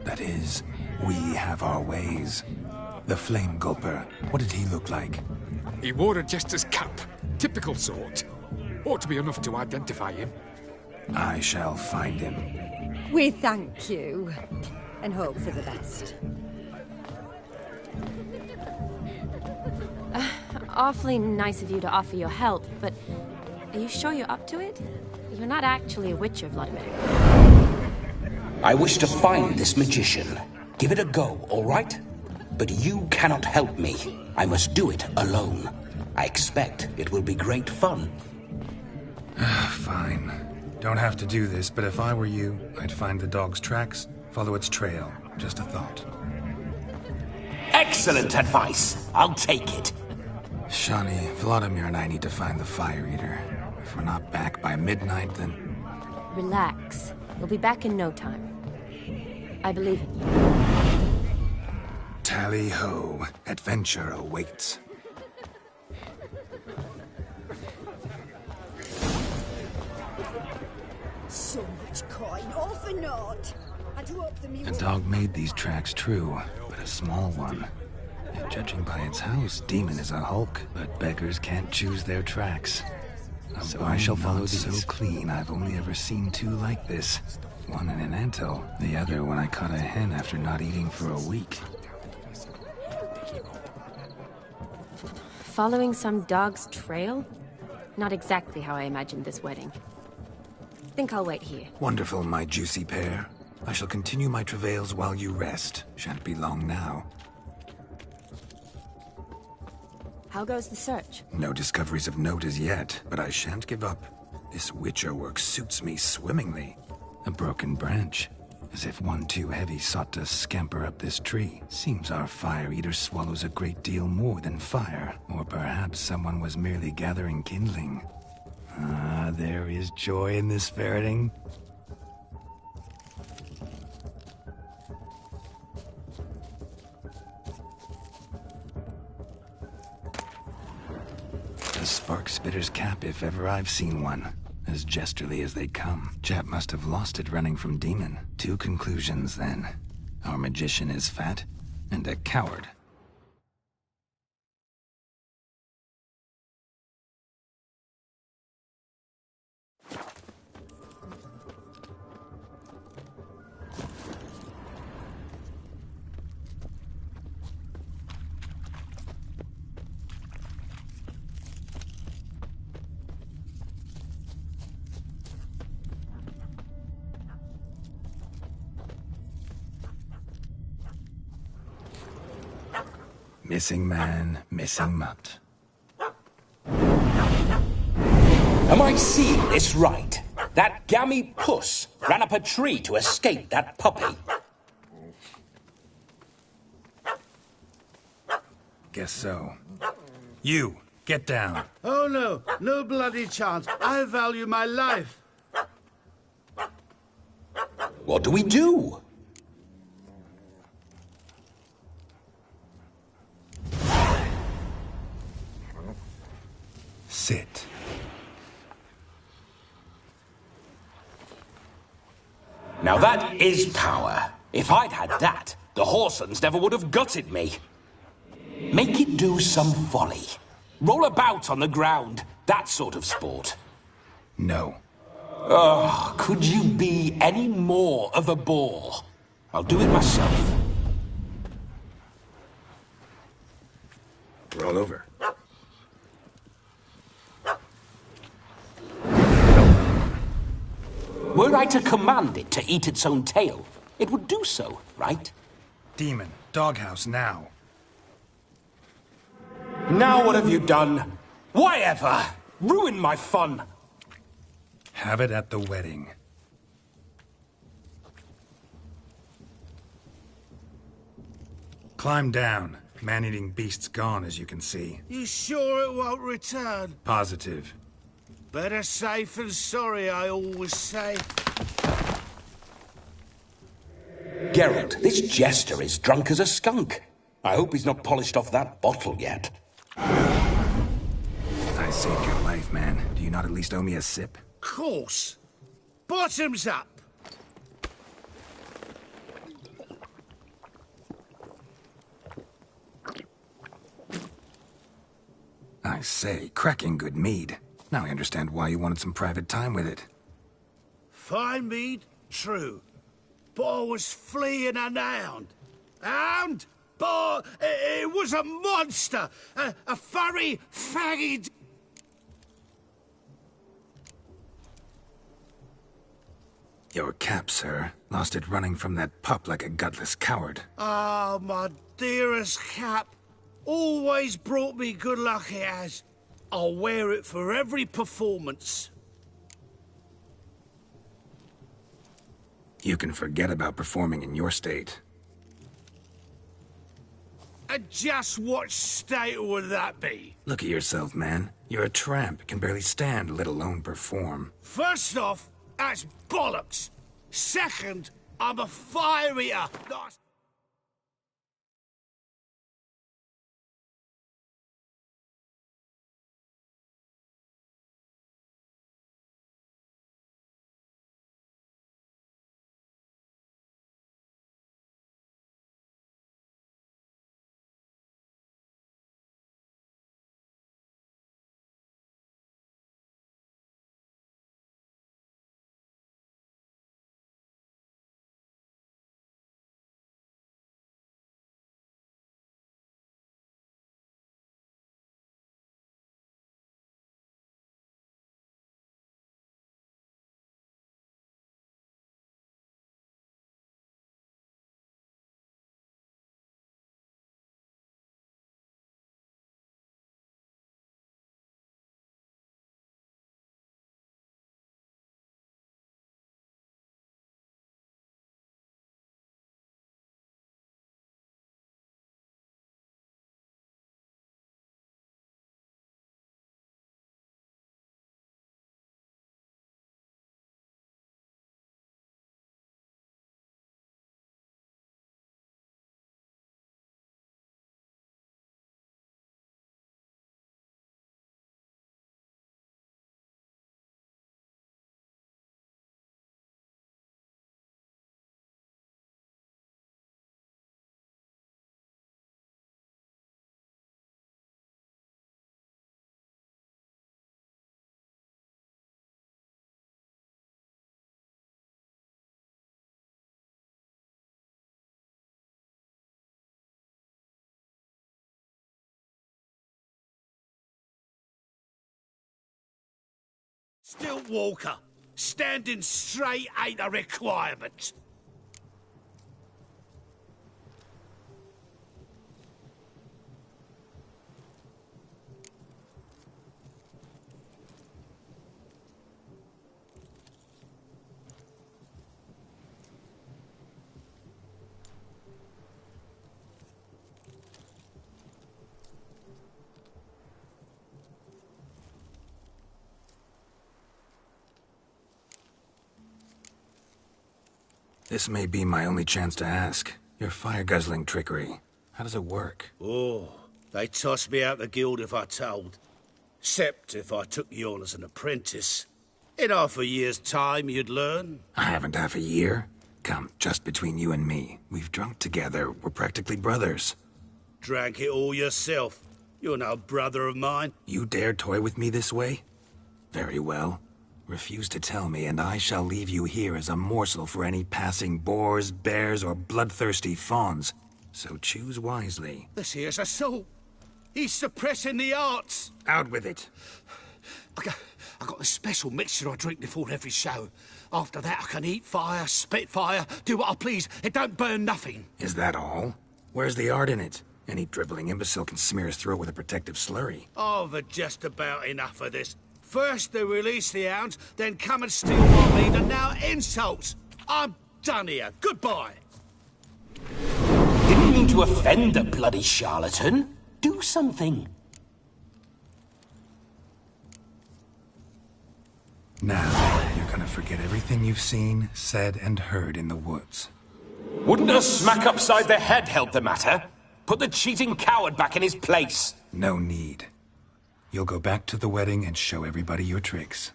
that is, we have our ways. The Flame Gulper, what did he look like? He wore a jester's cap. Typical sort. Ought to be enough to identify him. I shall find him. We thank you, and hope for the best. Awfully nice of you to offer your help, but are you sure you're up to it? You're not actually a witcher, Vladimir. I wish to find this magician. Give it a go, all right? But you cannot help me. I must do it alone. I expect it will be great fun. Fine. Don't have to do this, but if I were you, I'd find the dog's tracks, follow its trail. Just a thought. Excellent advice. I'll take it. Shani, Vladimir and I need to find the Fire Eater. If we're not back by midnight, then... Relax. We'll be back in no time. I believe in you. Tally-ho. Adventure awaits. So much coin, all for naught. I'd hope the The dog made these tracks true, but a small one. And judging by its house, Demon is a hulk, but beggars can't choose their tracks. So I shall follow these. So clean, I've only ever seen two like this. One in an anthill, the other when I caught a hen after not eating for a week. Following some dog's trail? Not exactly how I imagined this wedding. Think I'll wait here. Wonderful, my juicy pair. I shall continue my travails while you rest. Shan't be long now. How goes the search? No discoveries of note as yet, but I shan't give up. This Witcher work suits me swimmingly. A broken branch, as if one too heavy sought to scamper up this tree. Seems our Fire Eater swallows a great deal more than fire, or perhaps someone was merely gathering kindling. Ah, there is joy in this ferreting. A spark spitter's cap if ever I've seen one. as jesterly as they come. Chap must have lost it running from Demon. 2 conclusions, then. Our magician is fat, and a coward. Missing man, missing mutt. Am I seeing this right? That gammy puss ran up a tree to escape that puppy. Guess so. You, get down. Oh no, no bloody chance. I value my life. What do we do? Sit. Now that is power. If I'd had that, the Horsons never would have gutted me. Make it do some volley. Roll about on the ground. That sort of sport. No. Oh, could you be any more of a bore? I'll do it myself. Roll over. Were I to command it to eat its own tail, it would do so, right? Demon, doghouse now. Now what have you done? Why ever? Ruin my fun. Have it at the wedding. Climb down. Man-eating beast's gone, as you can see. You sure it won't return? Positive. Better safe than sorry, I always say. Geralt, this jester is drunk as a skunk. I hope he's not polished off that bottle yet. I saved your life, man. Do you not at least owe me a sip? Course. Bottoms up. I say, cracking good mead. Now I understand why you wanted some private time with it. Fine mead, true. But I was fleeing an hound. Hound? But it was a monster. A furry, faggy... Your cap, sir. Lost it running from that pup like a gutless coward. Ah, my dearest cap. Always brought me good luck it has. I'll wear it for every performance. You can forget about performing in your state. And just what state would that be? Look at yourself, man. You're a tramp, can barely stand, let alone perform. First off, that's bollocks. Second, I'm a fire eater, not a... Still Walker, standing straight ain't a requirement. This may be my only chance to ask. Your fire-guzzling trickery, how does it work? Oh, they'd toss me out the guild if I told. Except if I took you on as an apprentice. In half a year's time, you'd learn. I haven't half a year. Come, just between you and me. We've drunk together. We're practically brothers. Drank it all yourself. You're no brother of mine. You dare toy with me this way? Very well. Refuse to tell me, and I shall leave you here as a morsel for any passing boars, bears, or bloodthirsty fawns. So choose wisely. This here's assault. He's suppressing the arts. Out with it. I got a special mixture I drink before every show. After that, I can eat fire, spit fire, do what I please. It don't burn nothing. Is that all? Where's the art in it? Any dribbling imbecile can smear his throat with a protective slurry. I've had just about enough of this. First they release the hounds, then come and steal my meat, and now insults. I'm done here. Goodbye. Didn't mean to offend the bloody charlatan. Do something. Now, you're gonna forget everything you've seen, said, and heard in the woods. Wouldn't a smack upside the head help the matter? Put the cheating coward back in his place. No need. You'll go back to the wedding and show everybody your tricks.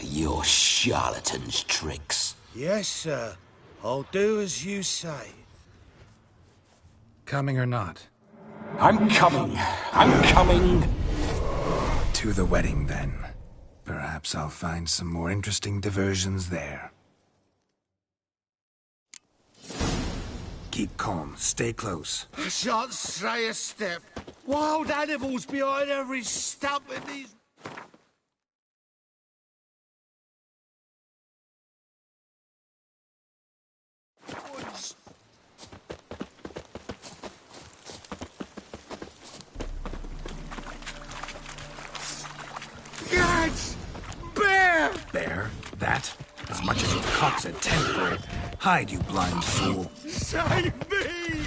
Your charlatan's tricks. Yes, sir. I'll do as you say. Coming or not? I'm coming. I'm coming. To the wedding, then. Perhaps I'll find some more interesting diversions there. Keep calm. Stay close. I shan't stray a step. Wild animals behind every stump in these... woods. Gads! Bear! Bear? That? As much as your cock's a tentpole. Hide, you blind fool. Save me!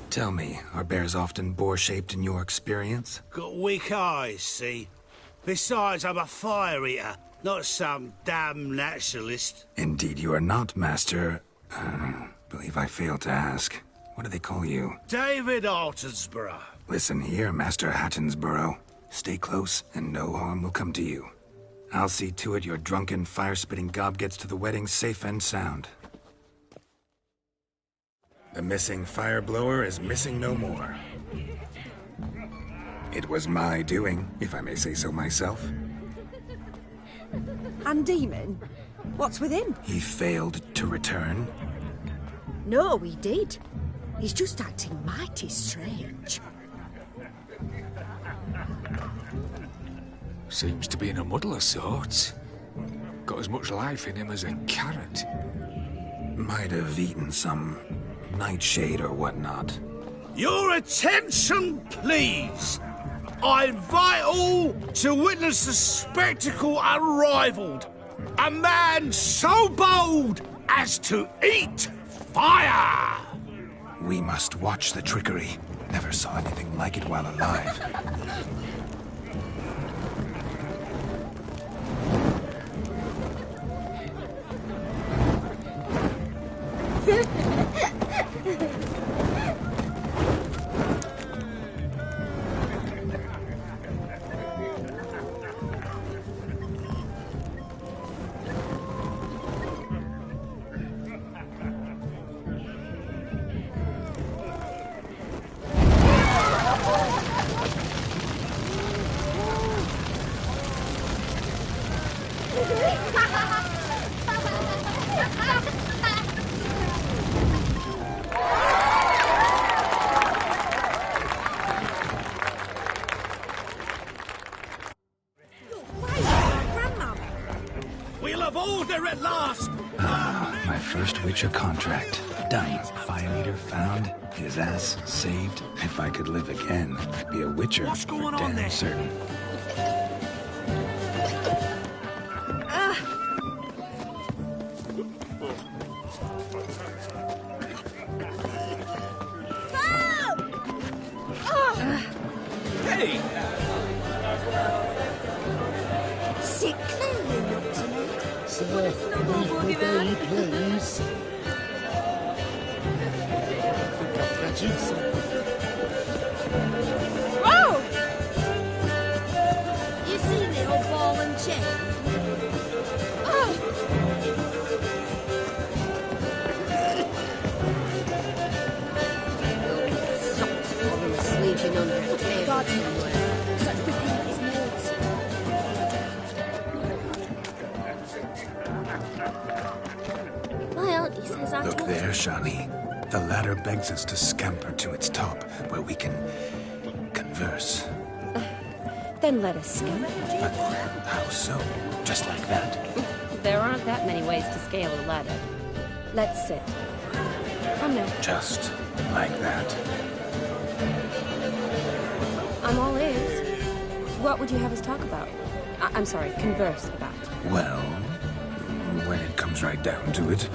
Tell me, are bears often boar-shaped in your experience? Got weak eyes, see? Besides, I'm a fire eater, not some damn naturalist. Indeed you are not, Master... believe I failed to ask. What do they call you? David Altonsborough. Listen here, Master Hattonsborough. Stay close, and no harm will come to you. I'll see to it your drunken, fire-spitting gob gets to the wedding safe and sound. The missing fire blower is missing no more. It was my doing, if I may say so myself. And Demon? What's with him? He failed to return. No, he did. He's just acting mighty strange. Seems to be in a muddle of sorts. Got as much life in him as a carrot. Might have eaten some nightshade or whatnot. Your attention, please! I invite all to witness the spectacle unrivaled. A man so bold as to eat fire! We must watch the trickery. Never saw anything like it while alive. of order at last! My first Witcher contract. Done. Fire meter found. His ass saved. If I could live again, I'd be a Witcher. What's going for on damn there? certain. Hey! Sit clearly, not tonight. Sir, leave the day, please. I think I'm catching something. Oh! You see the old ball and chain? Socks falling asleep in under a table. God's such ripping at his nails. My auntie says I Look told there, Shani. The ladder begs us to scamper to its top, where we can converse. Then let us scale. But how so? Just like that? There aren't that many ways to scale a ladder. Let's sit. Come now. Just like that? I'm all ears. What would you have us talk about? I'm sorry, converse about. Well, when it comes right down to it,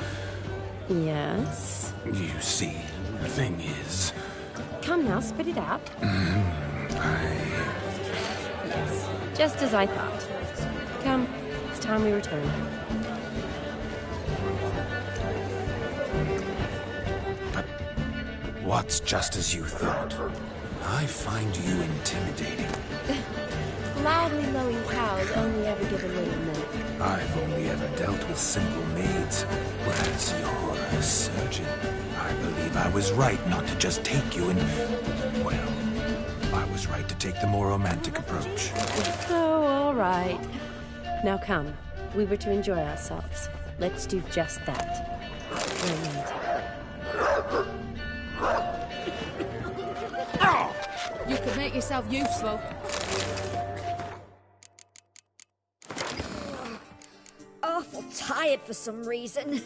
Yes? you see, the thing is, Come now, spit it out. Yes, just as I thought. Come, it's time we return. What's just as you thought? I find you intimidating. Loudly lowing cows only ever give a little milk. I've only ever dealt with simple maids, whereas you're a surgeon. I believe I was right not to just take you and... well, I was right to take the more romantic approach. Oh, all right. Now come. We were to enjoy ourselves. Let's do just that. Romantic. You could make yourself useful. Awful tired for some reason.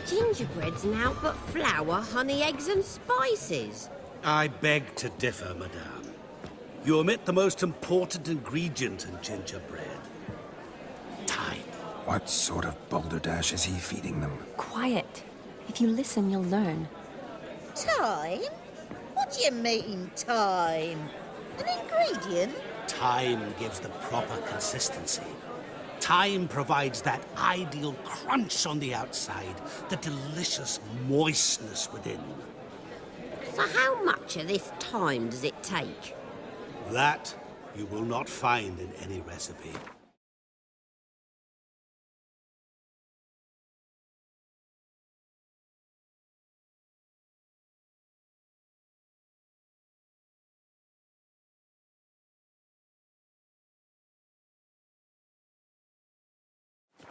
Gingerbread's now but flour, honey, eggs and spices. I beg to differ, madame. You omit the most important ingredient in gingerbread. Time. What sort of balderdash is he feeding them? Quiet. If you listen, you'll learn. Time? What do you mean, time? An ingredient? Time gives the proper consistency. Time provides that ideal crunch on the outside, the delicious moistness within. So how much of this time does it take? That you will not find in any recipe.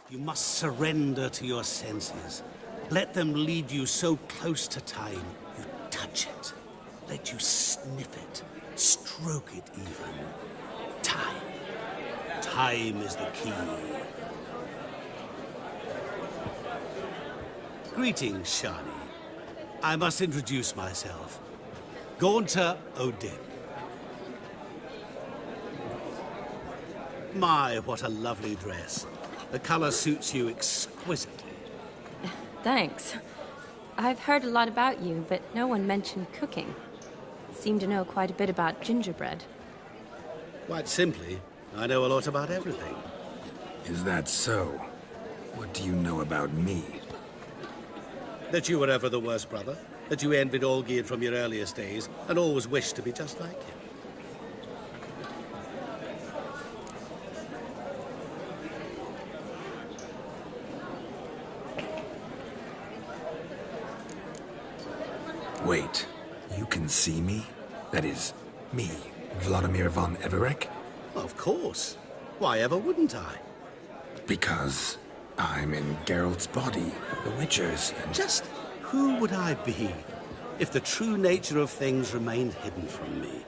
You must surrender to your senses. Let them lead you so close to time, you touch it. Let you sniff it, stroke it even. Time. Time is the key. Greetings, Shani. I must introduce myself. Gaunter Odin. My, what a lovely dress. The color suits you exquisitely. Thanks. I've heard a lot about you, but no one mentioned cooking. Seem to know quite a bit about gingerbread. Quite simply, I know a lot about everything. Is that so? What do you know about me? That you were ever the worst brother, that you envied Olgierd from your earliest days, and always wished to be just like him. Wait, you can see me? That is, me, Vladimir von Everec? Of course. Why ever wouldn't I? Because I'm in Geralt's body, the Witcher's, and... Just who would I be if the true nature of things remained hidden from me?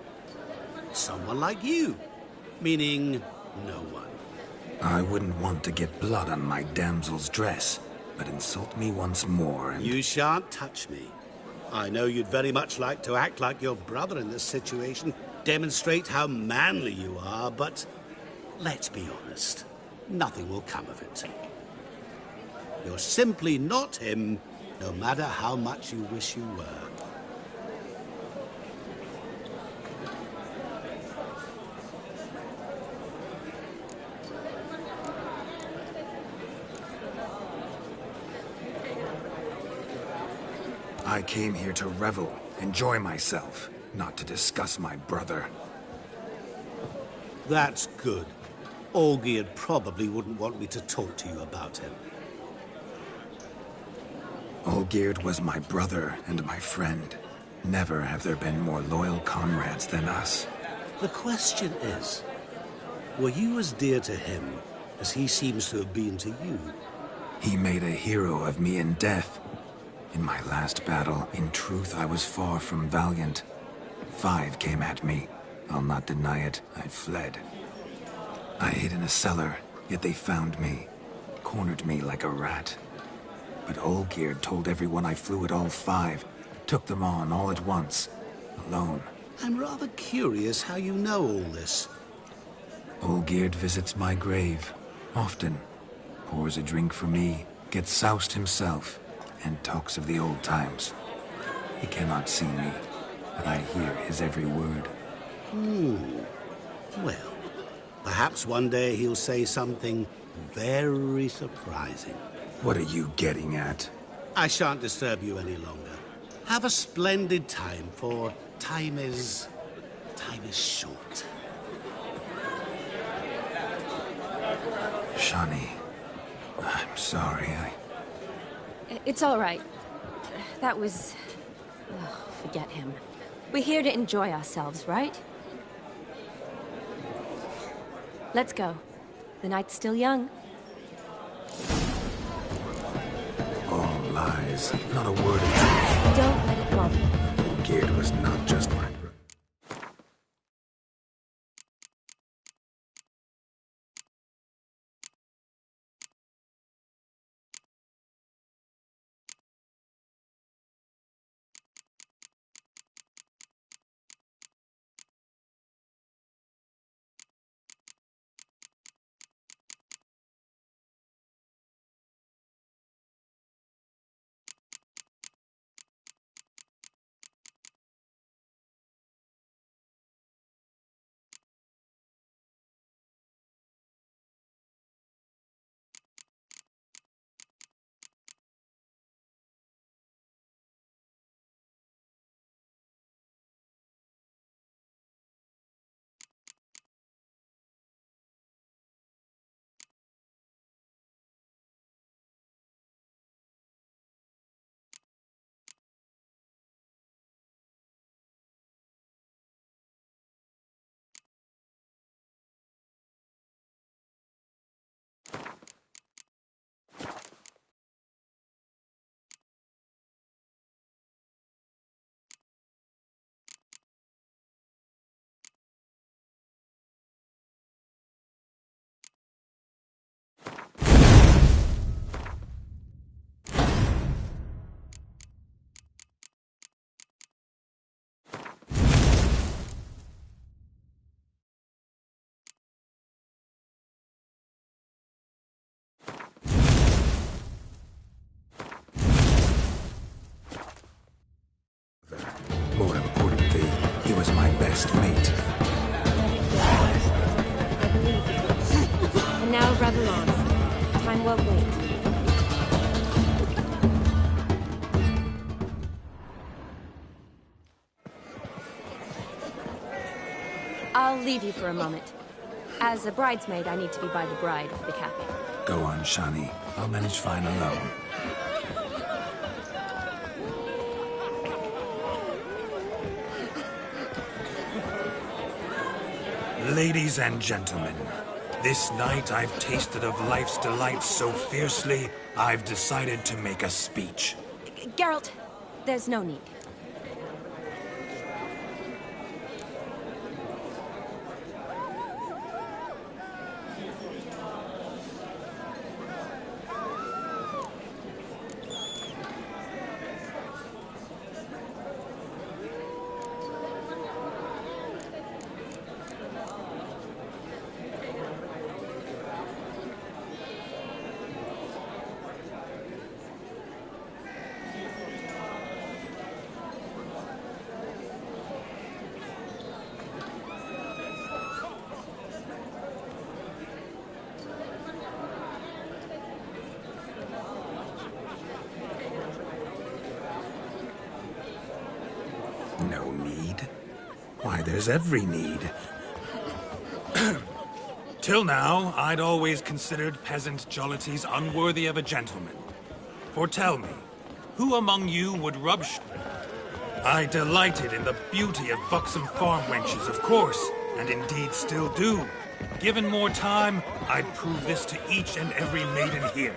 Someone like you, meaning no one. I wouldn't want to get blood on my damsel's dress, but insult me once more and... You shan't touch me. I know you'd very much like to act like your brother in this situation, demonstrate how manly you are, but let's be honest, nothing will come of it. You're simply not him, no matter how much you wish you were. I came here to revel, enjoy myself, not to discuss my brother. That's good. Olgierd probably wouldn't want me to talk to you about him. Olgierd was my brother and my friend. Never have there been more loyal comrades than us. The question is, were you as dear to him as he seems to have been to you? He made a hero of me in death. In my last battle, in truth, I was far from valiant. 5 came at me. I'll not deny it, I fled. I hid in a cellar, yet they found me. Cornered me like a rat. But Olgierd told everyone I flew at all 5. Took them on all at once. Alone. I'm rather curious how you know all this. Olgierd visits my grave. Often. Pours a drink for me. Gets soused himself. And talks of the old times. He cannot see me, but I hear his every word. Well, perhaps one day he'll say something very surprising. What are you getting at? I shan't disturb you any longer. Have a splendid time, for time is short. Shani, I'm sorry, It's all right. That was... Oh, forget him. We're here to enjoy ourselves, right? Let's go. The night's still young. All lies. Not a word of truth. Don't let it bother you. Geared was not just my was my best mate. And now revel on. Time won't wait. I'll leave you for a moment. As a bridesmaid, I need to be by the bride for the capping. Go on, Shani. I'll manage fine alone. Ladies and gentlemen, this night I've tasted of life's delights so fiercely, I've decided to make a speech. Geralt, there's no need. No need? Why, there's every need. Till now, I'd always considered peasant jollities unworthy of a gentleman. For tell me, who among you would rub I delighted in the beauty of buxom farm wenches, of course, and indeed still do. Given more time, I'd prove this to each and every maiden here.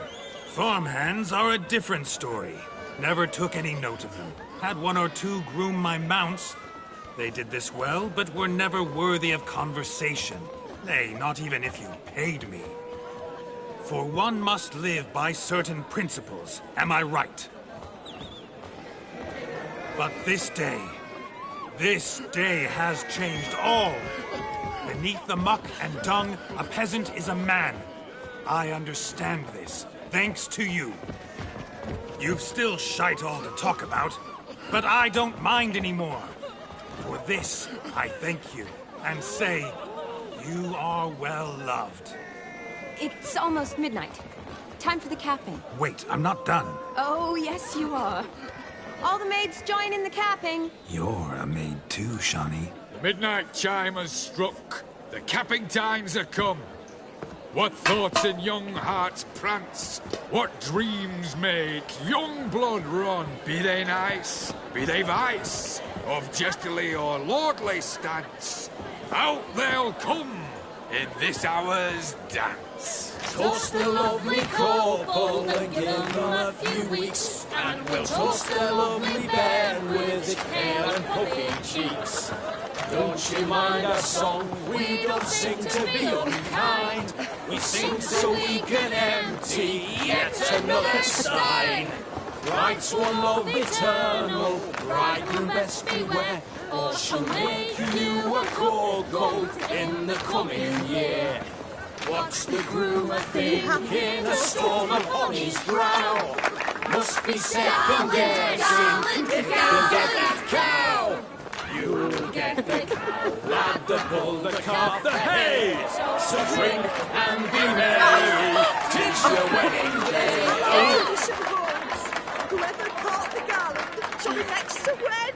Farmhands are a different story. Never took any note of them. Had one or two groom my mounts. They did this well, but were never worthy of conversation. Nay, not even if you paid me. For one must live by certain principles, am I right? But this day has changed all. Beneath the muck and dung, a peasant is a man. I understand this, thanks to you. You've still shite all to talk about, but I don't mind anymore. For this, I thank you, and say, you are well loved. It's almost midnight. Time for the capping. Wait, I'm not done. Oh, yes, you are. All the maids join in the capping. You're a maid too, Shani. The midnight chime has struck. The capping times are come. What thoughts in young hearts prance? What dreams make young blood run? Be they nice, be they vice, of jestily or lordly stance, out they'll come in this hour's dance. Toast the lovely couple and give them a few weeks, and we'll toast the lovely bed with its pale and puffy cheeks. Don't you mind our song? We don't sing to be unkind. We sing so we can empty yet another stein. Bride's one love eternal, bridegroom best beware, or she'll make you a cold gold in the coming year. What's the groom a thinking? A storm upon his brow. Must be second guessing if you can get that cow. You'll get the cow, lad, the bull, the calf, the hay. So drink and be merry, 'tis your wedding day. Whoever caught the garland shall be next to wed.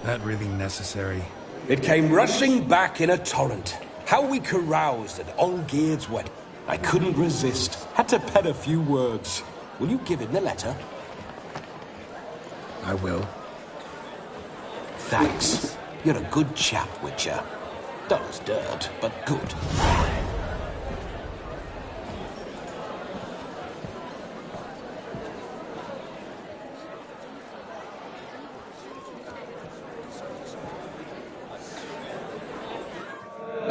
That really necessary? It came rushing back in a torrent. How we caroused at Olgierd's wedding. I couldn't resist. Had to pen a few words. Will you give him the letter? I will. Thanks. You're a good chap, Witcher. Dull as dirt, but good.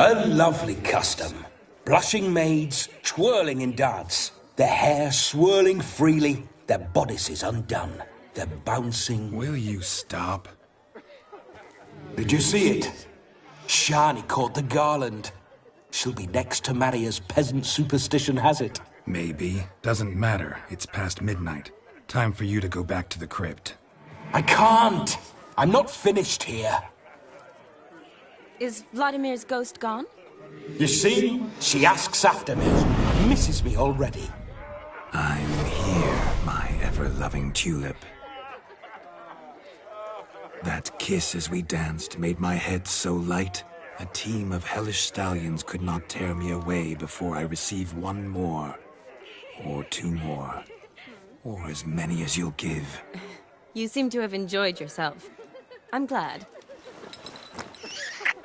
A lovely custom. Blushing maids twirling in dance, their hair swirling freely, their bodices undone, their bouncing... Will you stop? Did you see it? Shani caught the garland. She'll be next to marry as peasant superstition has it. Maybe. Doesn't matter. It's past midnight. Time for you to go back to the crypt. I can't! I'm not finished here. Is Vladimir's ghost gone? You see? She asks after me. Misses me already. I'm here, my ever-loving tulip. That kiss as we danced made my head so light, a team of hellish stallions could not tear me away before I receive one more. Or two more. Or as many as you'll give. You seem to have enjoyed yourself. I'm glad.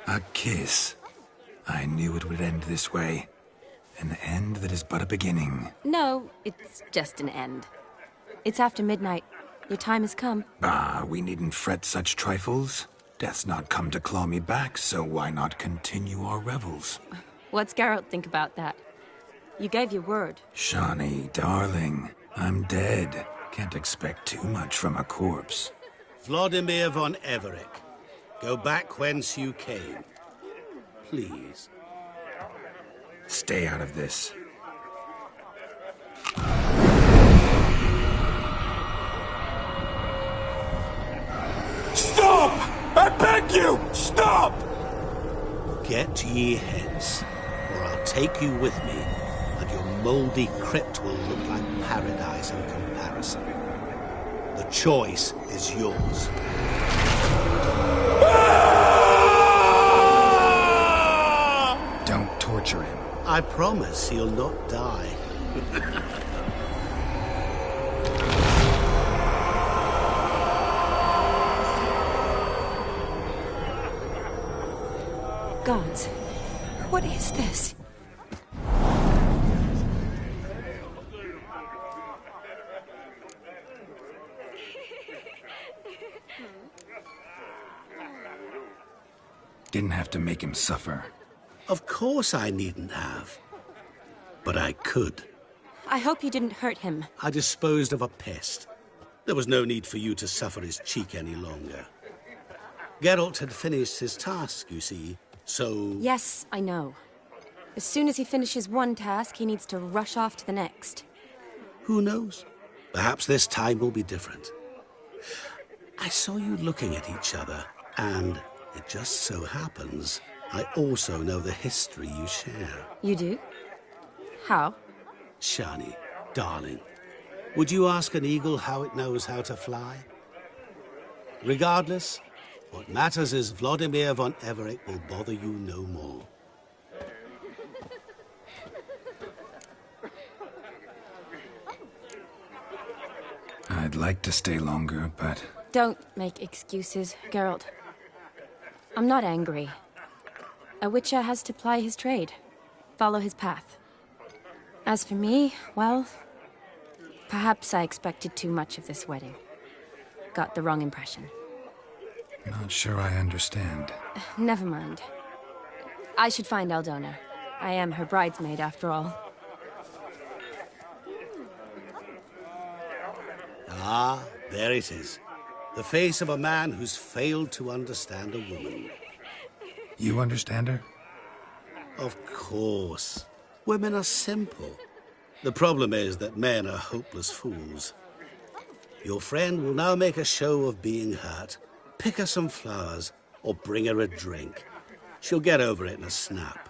A kiss. I knew it would end this way. An end that is but a beginning. No, it's just an end. It's after midnight. Your time has come. Ah, we needn't fret such trifles. Death's not come to claw me back, so why not continue our revels? What's Geralt think about that? You gave your word. Shani, darling, I'm dead. Can't expect too much from a corpse. Vladimir von Everec, go back whence you came. Please. Stay out of this. Stop! I beg you! Stop! Get ye hence, or I'll take you with me, and your mouldy crypt will look like paradise in comparison. The choice is yours. Don't torture him. I promise he'll not die. Gods, what is this? Didn't have to make him suffer. Of course I needn't have. But I could. I hope you didn't hurt him. I disposed of a pest. There was no need for you to suffer his cheek any longer. Geralt had finished his task, you see, so... Yes, I know. As soon as he finishes one task, he needs to rush off to the next. Who knows? Perhaps this time will be different. I saw you looking at each other, and it just so happens I also know the history you share. You do? How? Shani, darling, would you ask an eagle how it knows how to fly? Regardless, what matters is Vladimir von Everec will bother you no more. I'd like to stay longer, but... Don't make excuses, Geralt. I'm not angry. A Witcher has to ply his trade, follow his path. As for me, well, perhaps I expected too much of this wedding. Got the wrong impression. Not sure I understand. Never mind. I should find Aldona. I am her bridesmaid, after all. Ah, there it is. The face of a man who's failed to understand a woman. You understand her? Of course. Women are simple. The problem is that men are hopeless fools. Your friend will now make a show of being hurt, pick her some flowers, or bring her a drink. She'll get over it in a snap.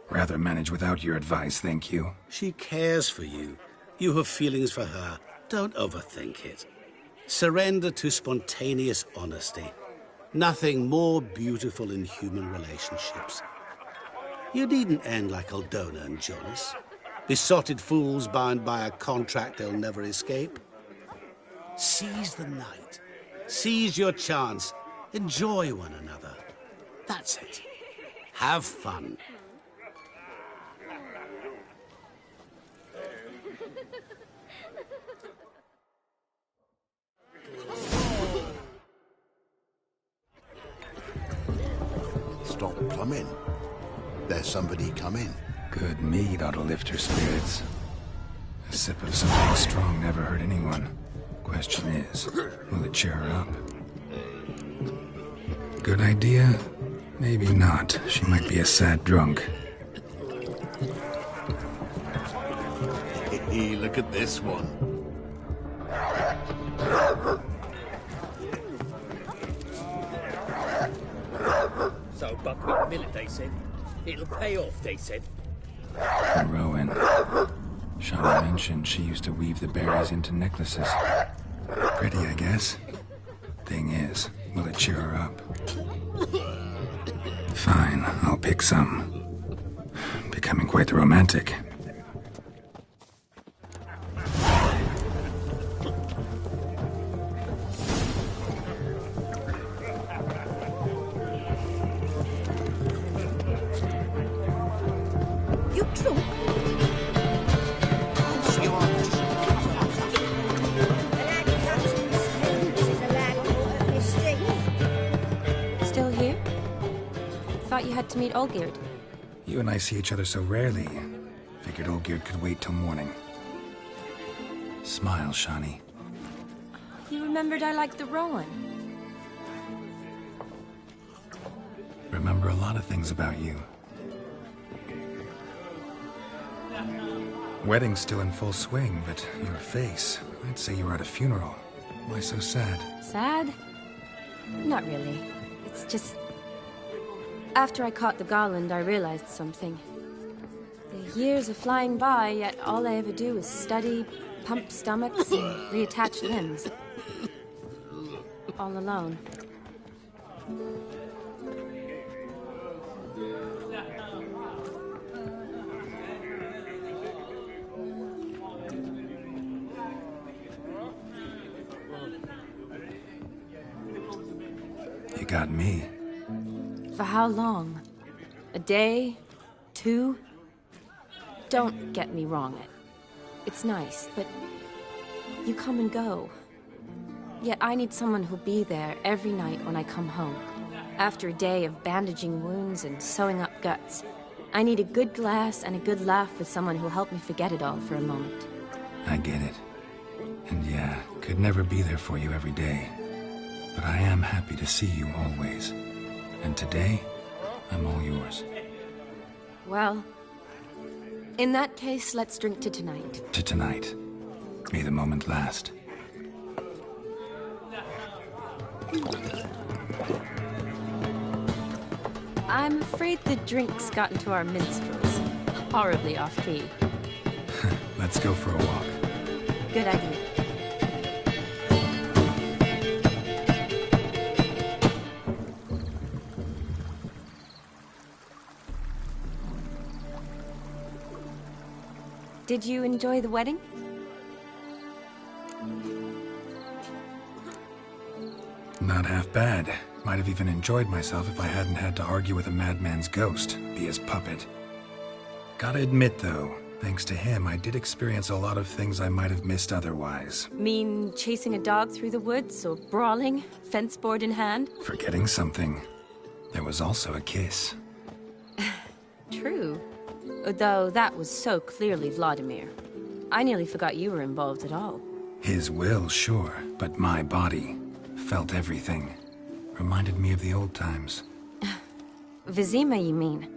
Rather manage without your advice, thank you. She cares for you. You have feelings for her. Don't overthink it. Surrender to spontaneous honesty. Nothing more beautiful in human relationships. You needn't end like Aldona and Jonas. Besotted fools bound by a contract they'll never escape. Seize the night. Seize your chance. Enjoy one another. That's it. Have fun. Stop plumbing. There's somebody coming. Good mead ought to lift her spirits. A sip of something strong never hurt anyone. Question is, will it cheer her up? Good idea? Maybe not. She might be a sad drunk. Hey, look at this one. So buckwheat millet, they said. It'll pay off, they said. Rowan. Shawnee mentioned she used to weave the berries into necklaces. Pretty, I guess. Thing is, will it cheer her up? Fine, I'll pick some. Becoming quite the romantic. You drunk? Still here? Thought you had to meet Olgierd. You and I see each other so rarely. Figured Olgierd could wait till morning. Smile, Shawnee. You remembered I liked the Rowan. Remember a lot of things about you. Wedding's still in full swing, but your face, I'd say you were at a funeral. Why so sad? Sad? Not really. It's just... After I caught the garland, I realized something. The years are flying by, yet all I ever do is study, pump stomachs, and reattach limbs. All alone. You got me. For how long? A day? 2? Don't get me wrong. It's nice, but you come and go. Yet I need someone who'll be there every night when I come home. After a day of bandaging wounds and sewing up guts, I need a good glass and a good laugh with someone who'll help me forget it all for a moment. I get it. And yeah, could never be there for you every day. But I am happy to see you always. And today, I'm all yours. Well, in that case, let's drink to tonight. To tonight. May the moment last. I'm afraid the drinks got into our minstrels. Horribly off-key. Let's go for a walk. Good idea. Did you enjoy the wedding? Not half bad. Might have even enjoyed myself if I hadn't had to argue with a madman's ghost, be his puppet. Gotta admit, though, thanks to him, I did experience a lot of things I might have missed otherwise. Mean chasing a dog through the woods, or brawling, fence board in hand? Forgetting something. There was also a kiss. True. Though that was so clearly Vladimir. I nearly forgot you were involved at all. His will, sure, but my body felt everything. Reminded me of the old times. Vizima, you mean?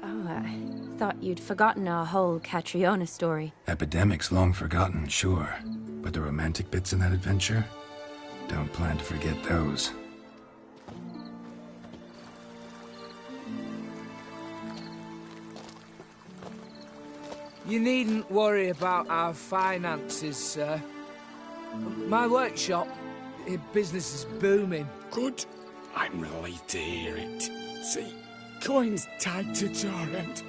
Oh, I thought you'd forgotten our whole Catriona story. Epidemics long forgotten, sure. But the romantic bits in that adventure? Don't plan to forget those. You needn't worry about our finances, sir. My workshop, business is booming. Good. I'm relieved to hear it. See, coin's tied to Torrent.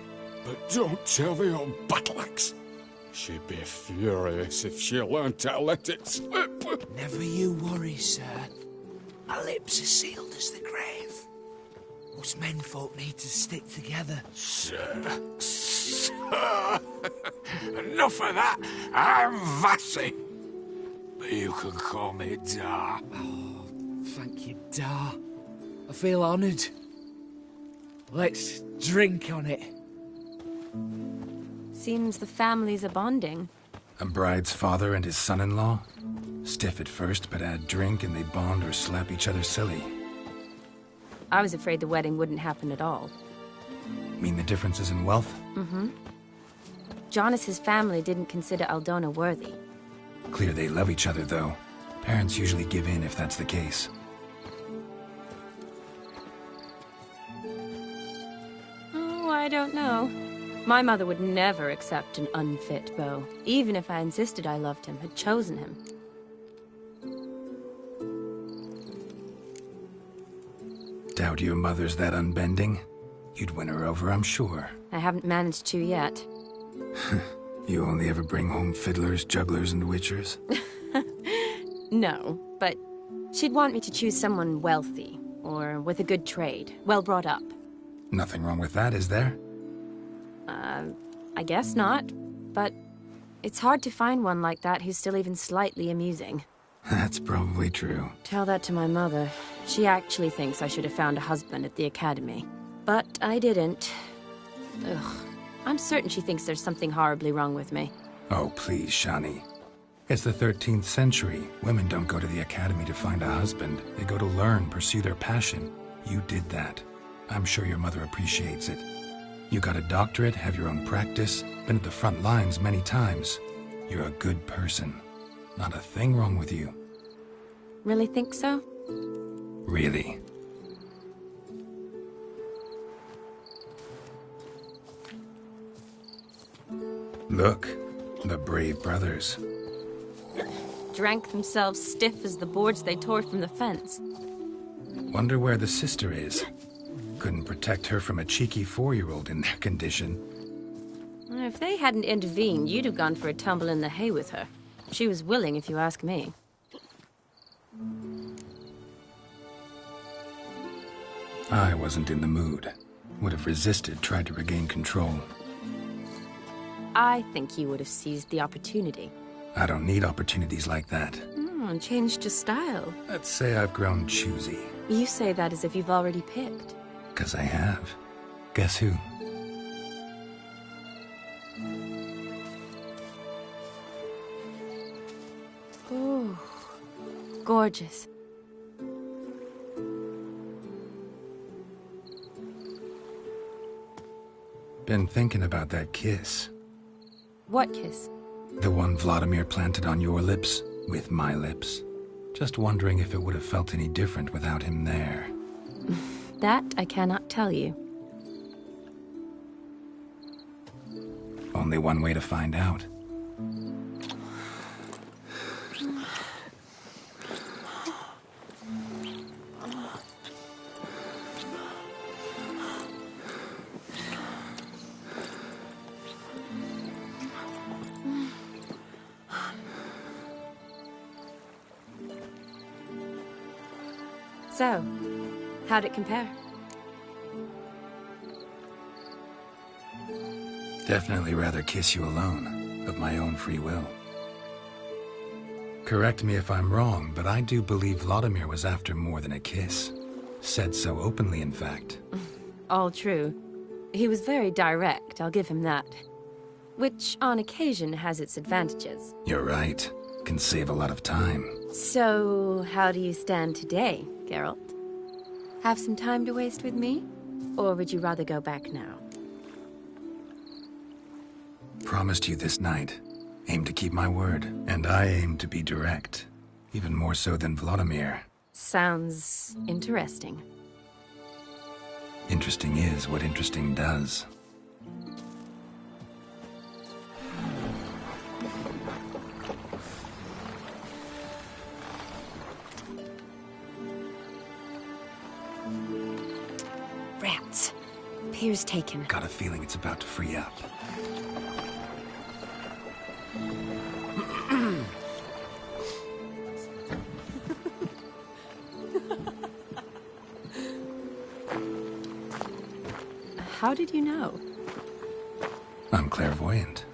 But don't tell the old battleaxe. She'd be furious if she learned to let it slip. Never you worry, sir. My lips are sealed as the grave. Us menfolk need to stick together. Sir. Enough of that. I'm Vassy. But you can call me Dar. Oh, thank you, Dar. I feel honoured. Let's drink on it. Seems the families are bonding. A bride's father and his son-in-law? Stiff at first, but add drink and they bond or slap each other silly. I was afraid the wedding wouldn't happen at all. Mean the differences in wealth? Mm-hmm. Jonas's family didn't consider Aldona worthy. Clear they love each other, though. Parents usually give in if that's the case. Oh, I don't know. My mother would never accept an unfit beau, even if I insisted I loved him, had chosen him. Doubt your mother's that unbending? You'd win her over, I'm sure. I haven't managed to yet. You only ever bring home fiddlers, jugglers, and witchers? No, but she'd want me to choose someone wealthy, or with a good trade, well brought up. Nothing wrong with that, is there? I guess not, but it's hard to find one like that who's still even slightly amusing. That's probably true. Tell that to my mother. She actually thinks I should have found a husband at the academy. But I didn't. Ugh. I'm certain she thinks there's something horribly wrong with me. Oh, please, Shani. It's the 13th century. Women don't go to the academy to find a husband. They go to learn, pursue their passion. You did that. I'm sure your mother appreciates it. You got a doctorate, have your own practice, been at the front lines many times. You're a good person. Not a thing wrong with you. Really think so? Really. Look, the brave brothers. Drank themselves stiff as the boards they tore from the fence. Wonder where the sister is. Couldn't protect her from a cheeky 4-year-old in their condition. If they hadn't intervened, you'd have gone for a tumble in the hay with her. She was willing, if you ask me. I wasn't in the mood. Would have resisted, tried to regain control. I think you would have seized the opportunity. I don't need opportunities like that. Changed your style. Let's say I've grown choosy. You say that as if you've already picked. 'Cause I have. Guess who? Oh, gorgeous. Been thinking about that kiss. What kiss? The one Vladimir planted on your lips, with my lips. Just wondering if it would have felt any different without him there. That I cannot tell you. Only one way to find out. So, how'd it compare? Definitely rather kiss you alone, of my own free will. Correct me if I'm wrong, but I do believe Vladimir was after more than a kiss. Said so openly, in fact. All true. He was very direct, I'll give him that. Which, on occasion, has its advantages. You're right. Can save a lot of time. So, how do you stand today, Geralt? Have some time to waste with me? Or would you rather go back now? Promised you this night. Aim to keep my word. And I aim to be direct. Even more so than Vladimir. Sounds interesting. Interesting is what interesting does. Rats. Pier's taken. Got a feeling it's about to free up. How did you know? I'm clairvoyant.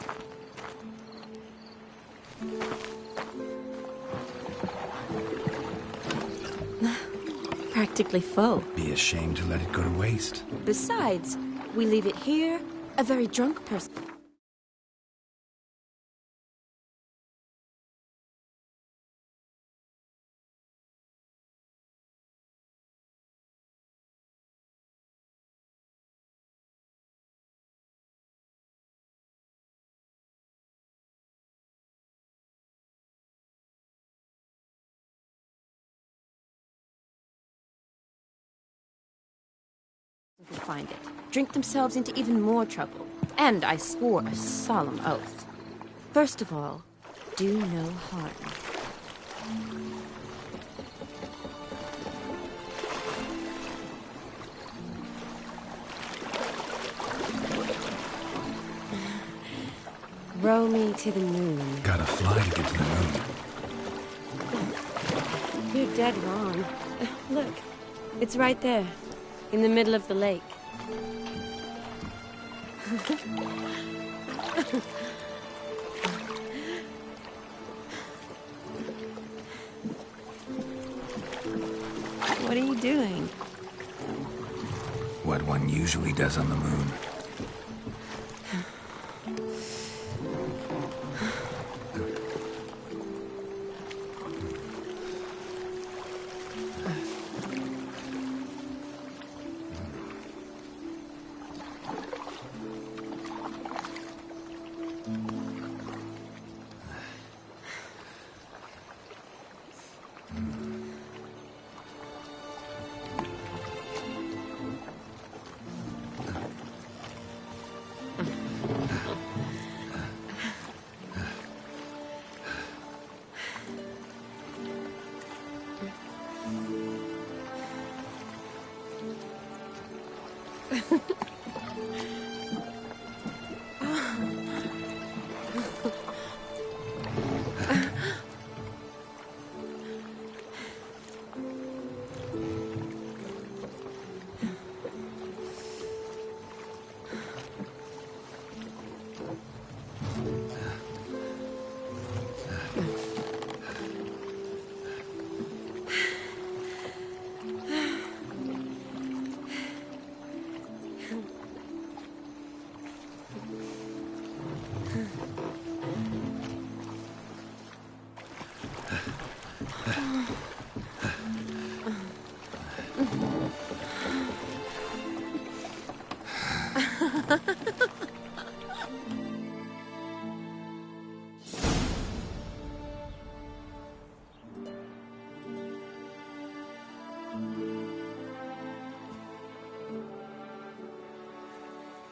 practically full. Be ashamed to let it go to waste. Besides, we leave it here, a very drunk person. Will find it, drink themselves into even more trouble. And I swore a solemn oath. First of all, do no harm. Row me to the moon. Gotta fly to get to the moon. You're dead wrong. Look, it's right there. In the middle of the lake. What are you doing? What one usually does on the moon.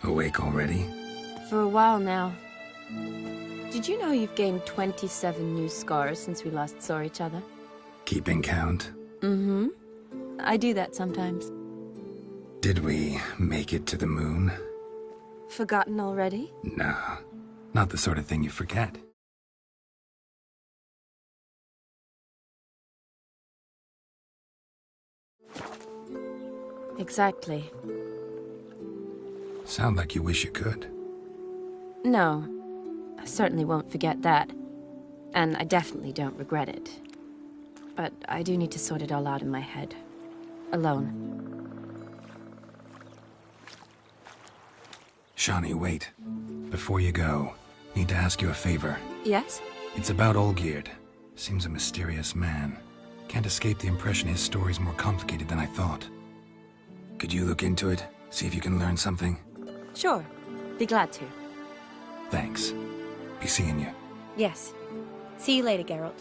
Awake already? For a while now. Did you know you've gained 27 new scars since we last saw each other? Keeping count? Mm-hmm. I do that sometimes. Did we make it to the moon? Forgotten already? No, not the sort of thing you forget. Exactly. Sound like you wish you could. No, I certainly won't forget that. And I definitely don't regret it. But I do need to sort it all out in my head. Alone. Shani, wait. Before you go, need to ask you a favor. Yes? It's about Olgierd. Seems a mysterious man. Can't escape the impression his story's more complicated than I thought. Could you look into it? See if you can learn something? Sure. Be glad to. Thanks. Be seeing you. Yes. See you later, Geralt.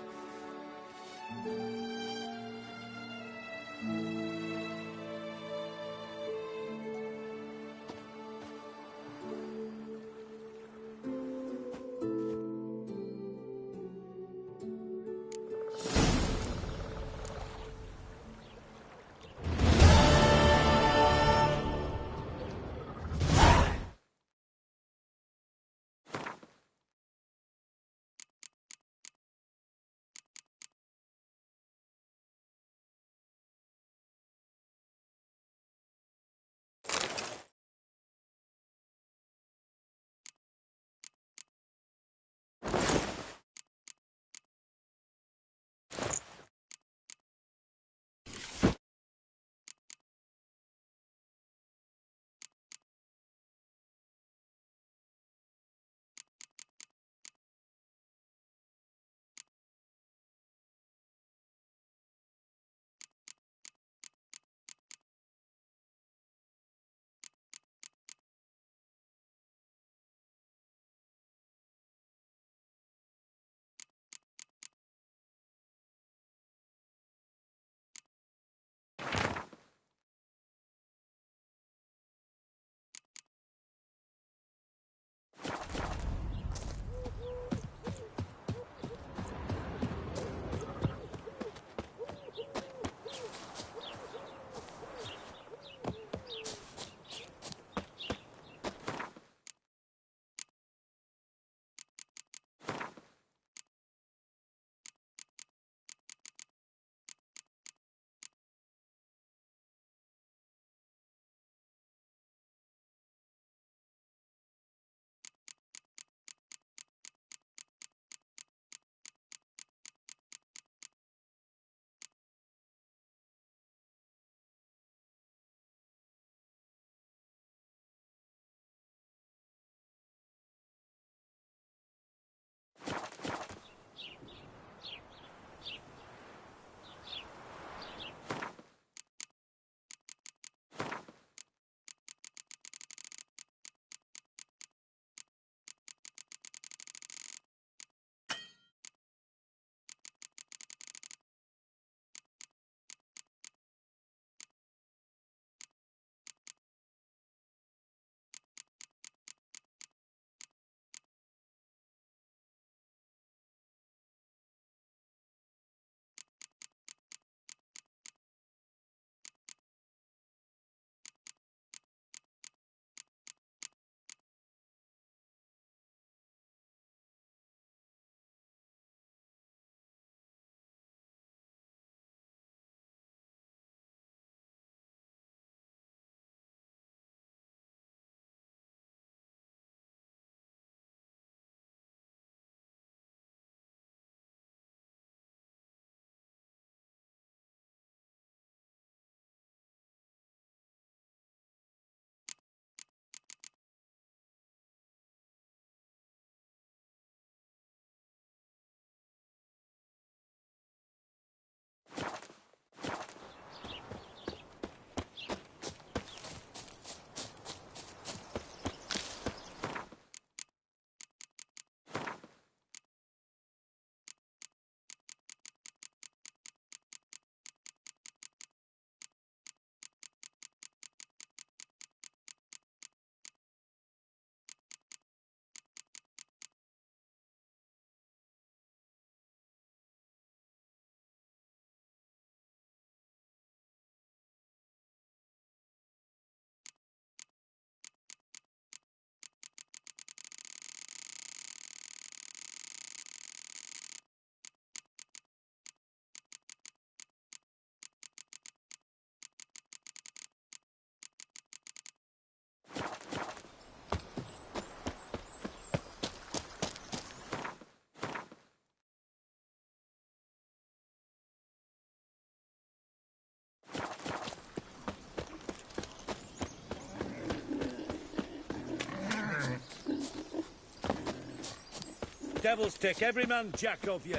devils take every man jack of you.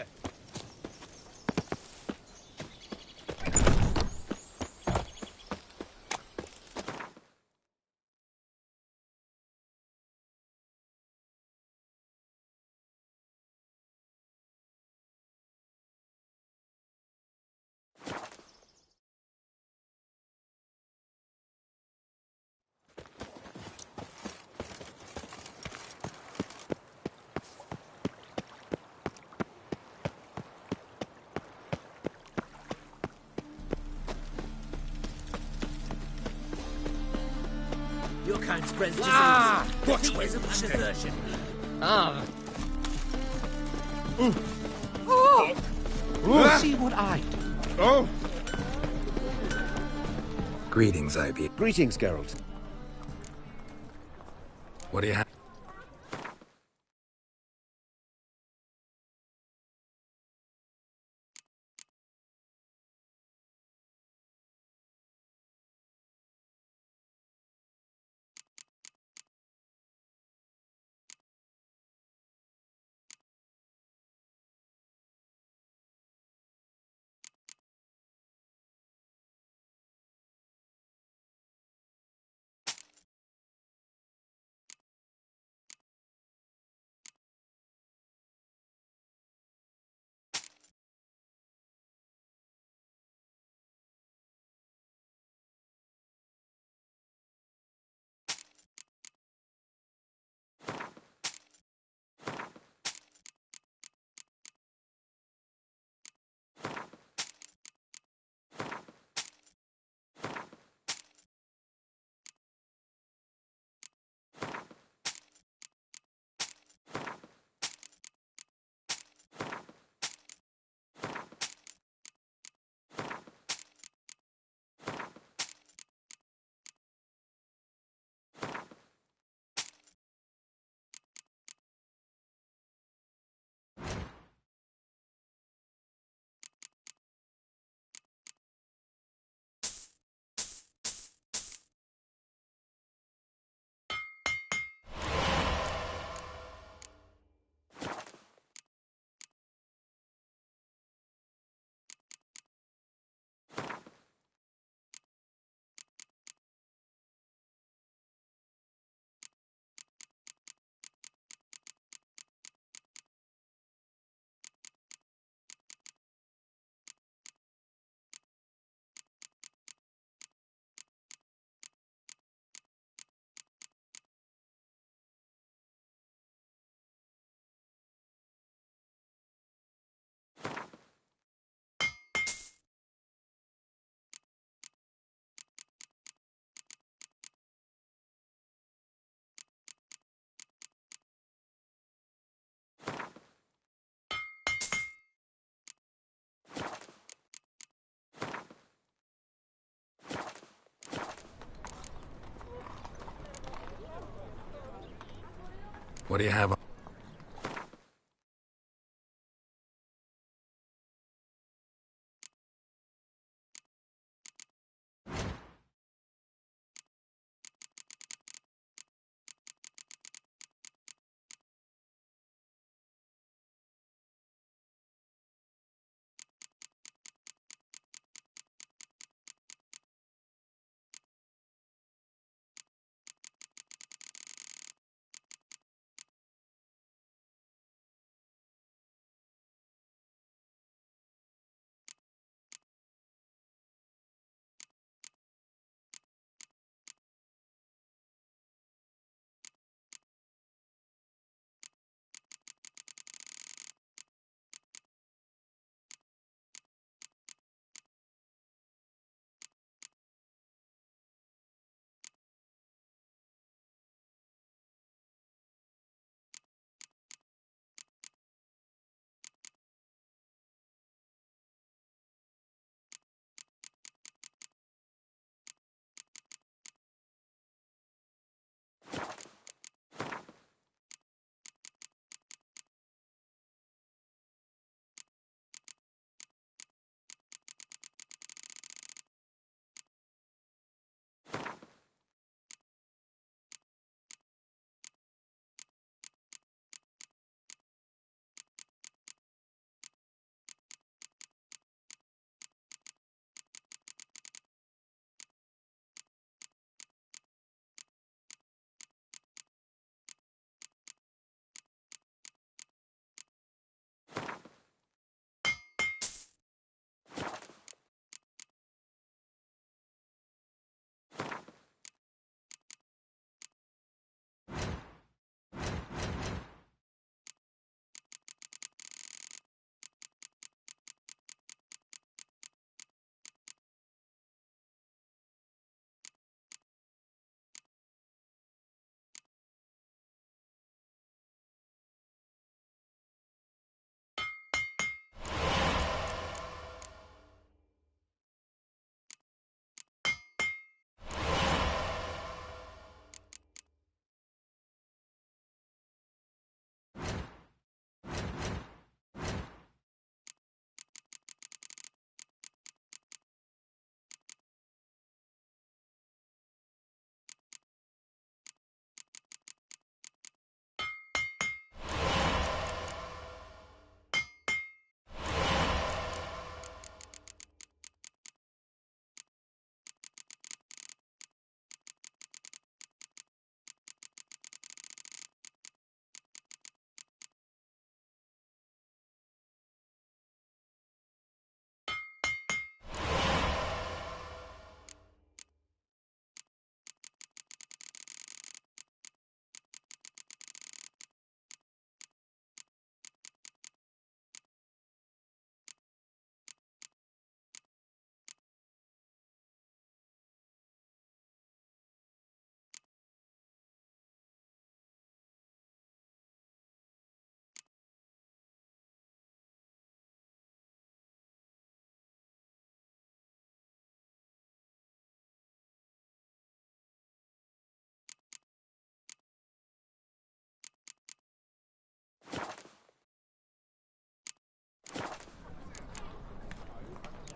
Your kind spreads disease. Watch Defeat where is a you step. desertion. See what I do. Oh! Greetings, IB. Greetings, Geralt. What do you have? What do you have?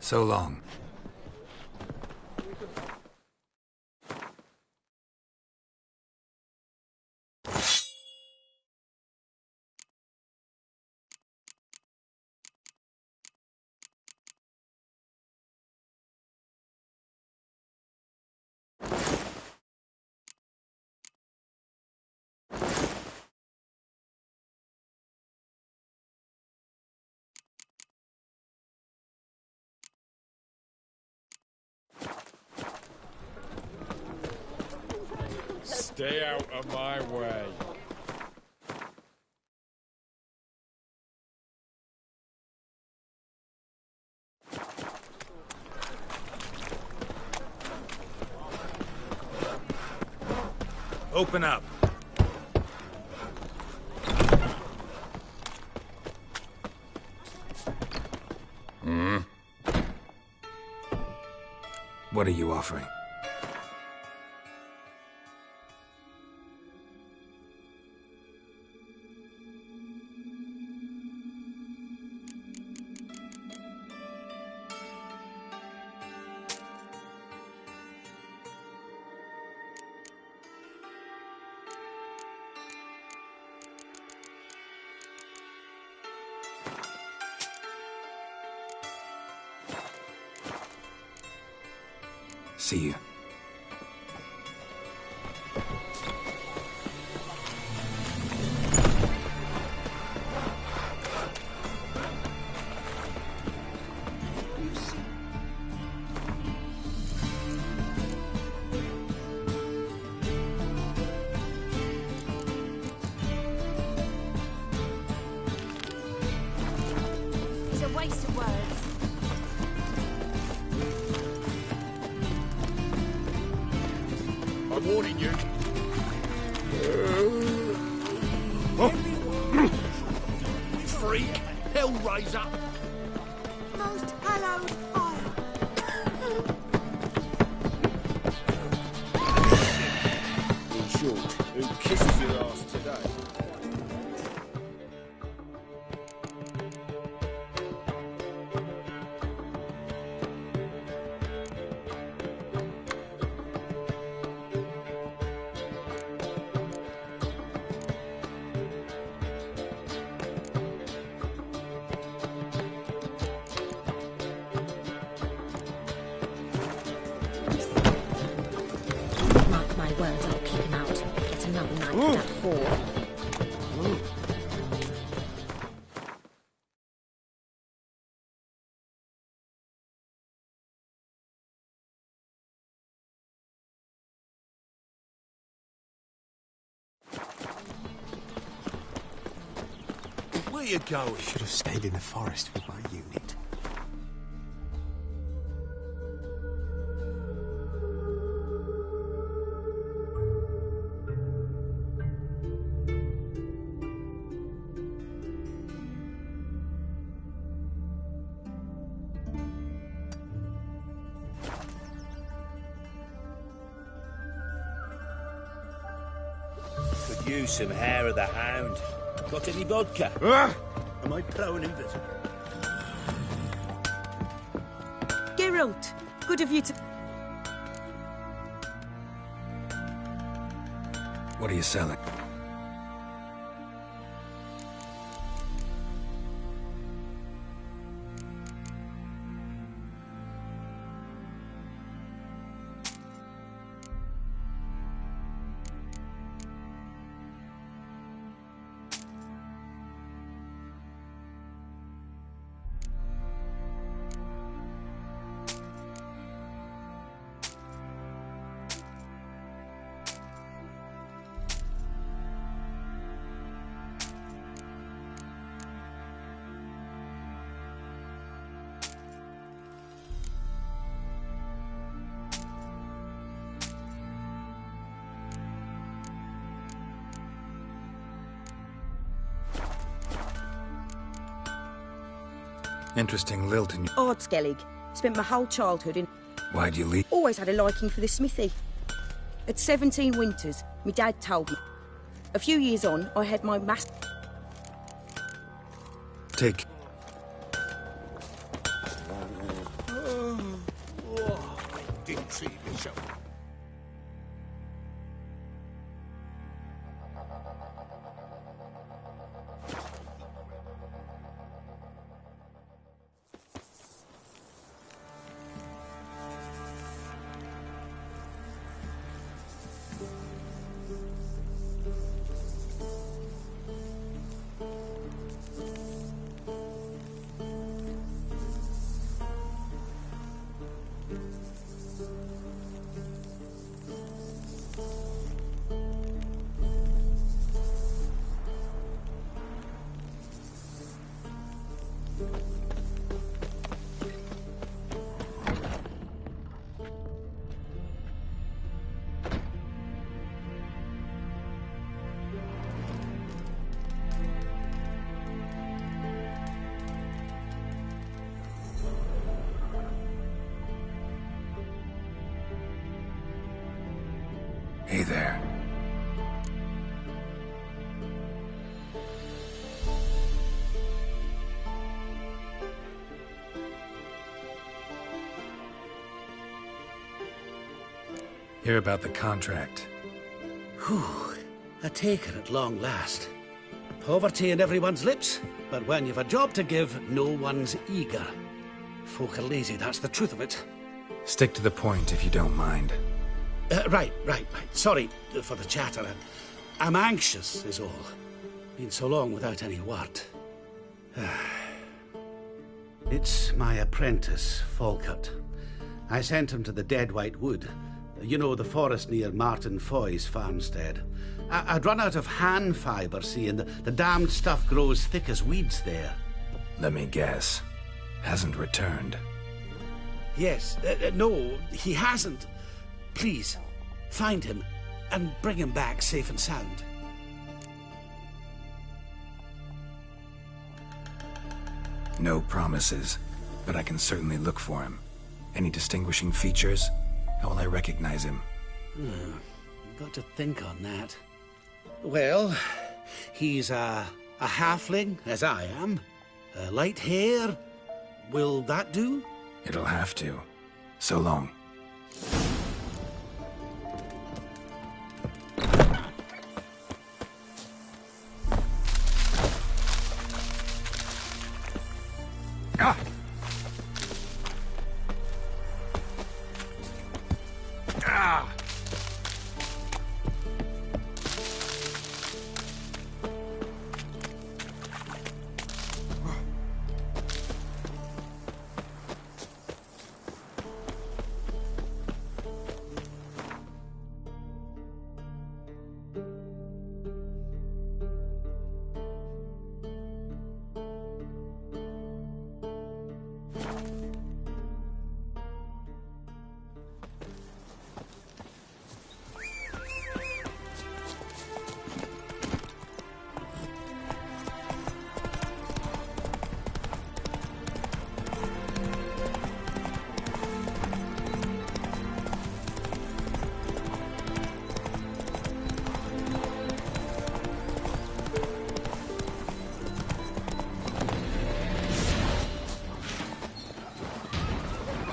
So long. Stay out of my way. Open up. What are you offering? See you. It's a waste of words. I'm warning you. Freak! Hellraiser! Most hallowed fire. In short, who kisses your ass today? Mark my words, I'll kick him out. Get another night for that whore. Where you going? Should have stayed in the forest with my unit. Could use some hair of the hound. Got any vodka? Am I prone invisible? Geralt, good of you to... What are you selling? Interesting lilt in you. Ardskellig. Spent my whole childhood in... Why'd you leave? Always had a liking for the smithy. At 17 winters, my dad told me. A few years on, I had my mask... Take. show. Hey there. Hear about the contract. Whew, a taker at long last. Poverty in everyone's lips, but when you've a job to give, no one's eager. Folk are lazy, that's the truth of it. Stick to the point if you don't mind. Right. Sorry for the chatter. I'm anxious, is all. Been so long without any word. It's my apprentice, Falkert. I sent him to the Dead White Wood. You know, the forest near Martin Foy's farmstead. I'd run out of hand fibre, see, and the damned stuff grows thick as weeds there. Let me guess. Hasn't returned. Yes. No, he hasn't. Please, find him and bring him back safe and sound. No promises, but I can certainly look for him. Any distinguishing features? How will I recognize him? Got to think on that. Well, he's a halfling, as I am. Light hair. Will that do? It'll have to. So long.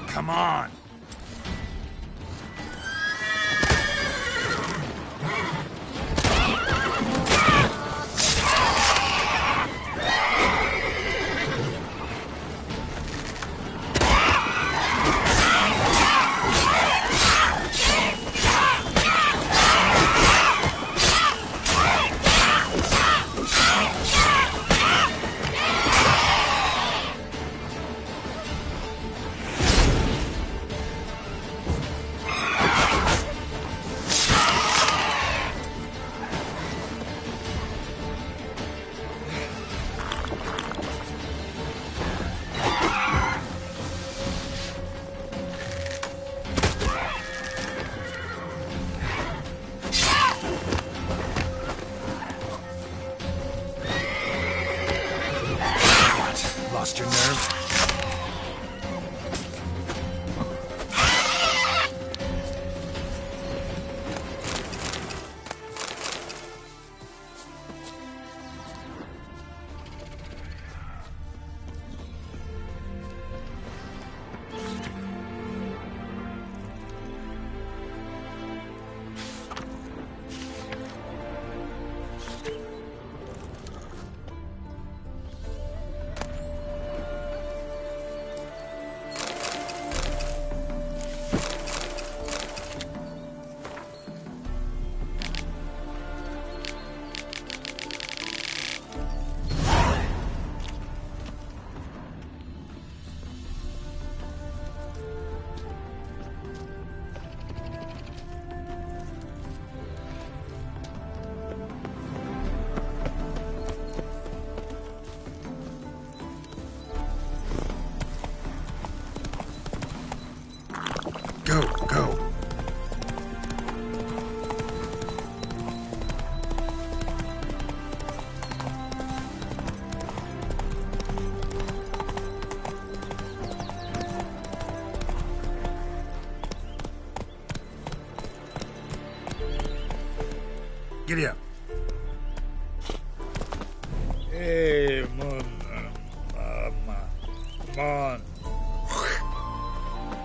Come on! Lost your nerve? Go, go. Giddy up. Hey, man. Come on.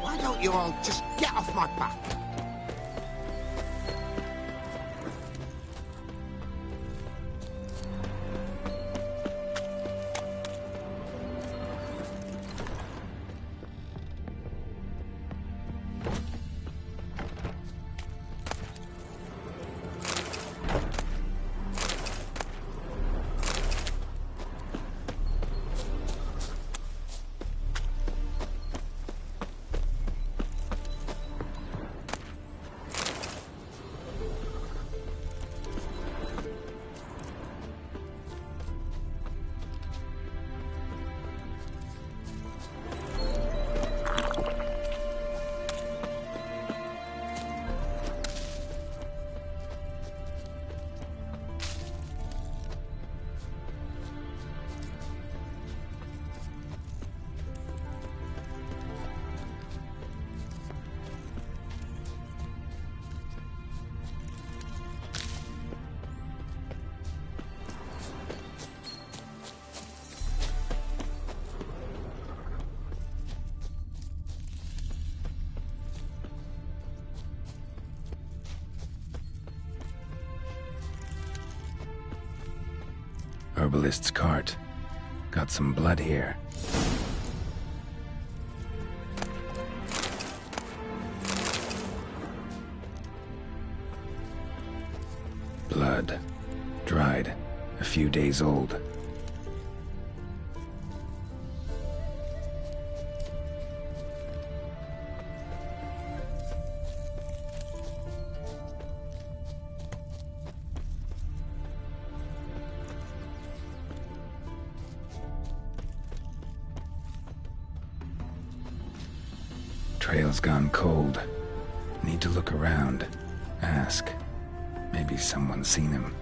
Why don't you all just get off my back? Herbalist's cart. Got some blood here. Blood. Dried. A few days old. Trail's gone cold. Need to look around. Ask. Maybe someone's seen him.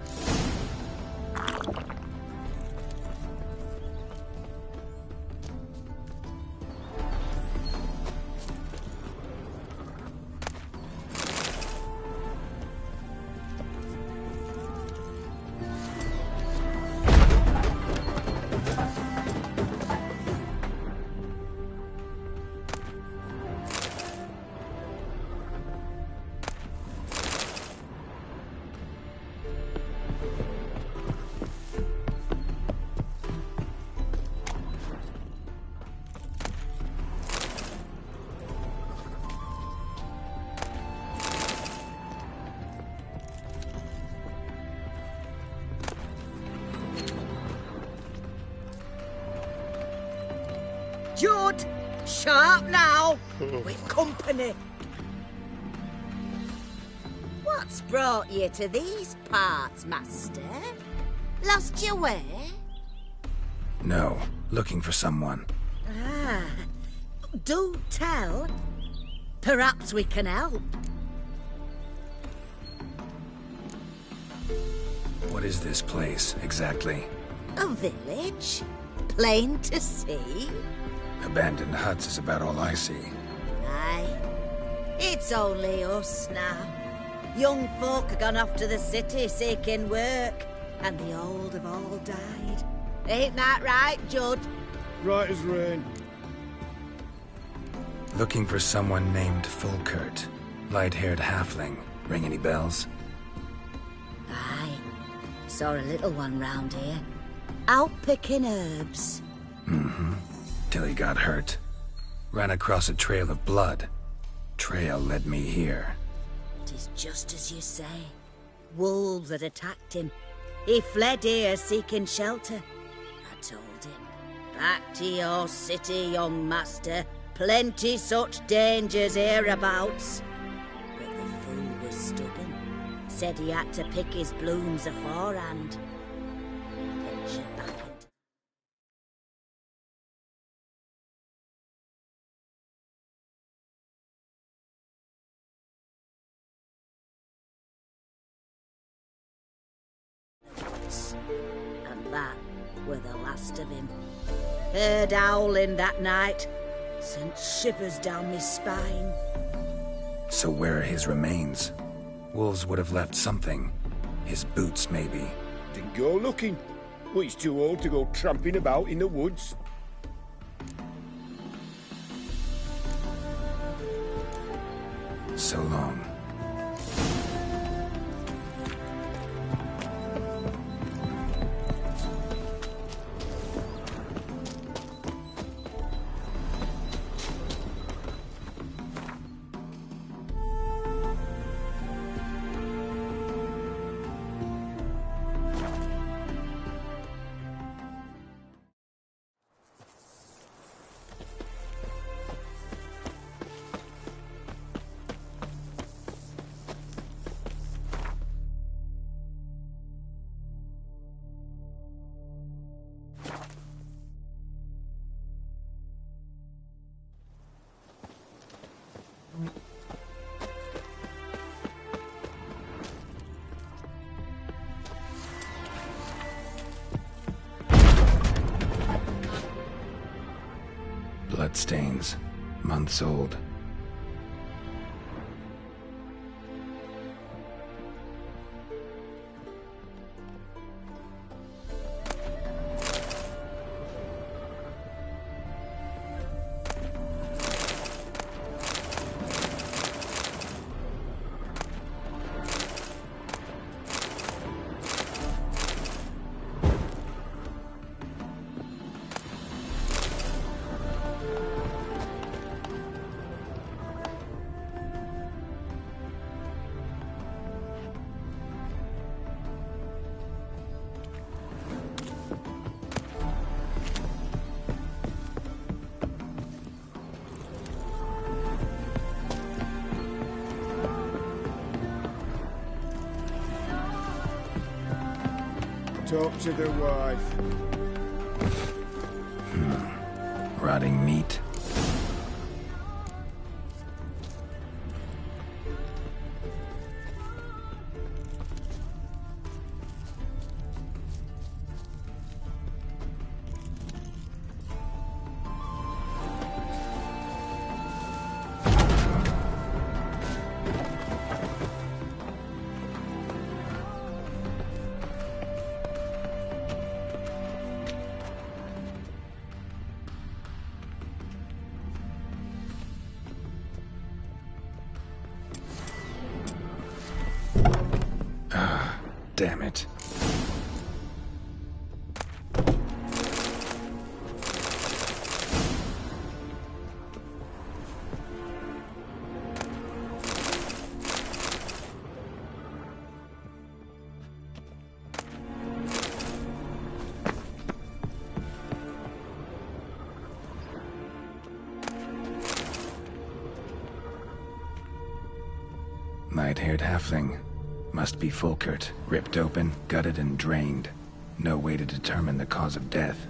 Jude, sharp now. We've company. What's brought you to these parts, master? Lost your way? No. Looking for someone. Ah, do tell. Perhaps we can help. What is this place, exactly? A village? Plain to see? Abandoned huts is about all I see. Aye. It's only us now. Young folk have gone off to the city seeking work, and the old have all died. Ain't that right, Judd? Right as rain. Looking for someone named Fulkert. Light-haired halfling. Ring any bells? Aye. Saw a little one round here. Out picking herbs. Mm-hmm. Till he got hurt. Ran across a trail of blood. Trail led me here. It is just as you say. Wolves had attacked him. He fled here seeking shelter. I told him, back to your city, young master. Plenty such dangers hereabouts. But the fool was stubborn. Said he had to pick his blooms aforehand. Ventured back once. And that were the last of him. Heard howling that night. Sent shivers down my spine. So where are his remains? Wolves would have left something. His boots, maybe. Didn't go looking. Well, he's too old to go tramping about in the woods. So long. Bloodstains. Months old. Talk to the wife. Rotting meat. Damn it. Light-haired halfling. Must be Fulkert. Ripped open, gutted and drained. No way to determine the cause of death.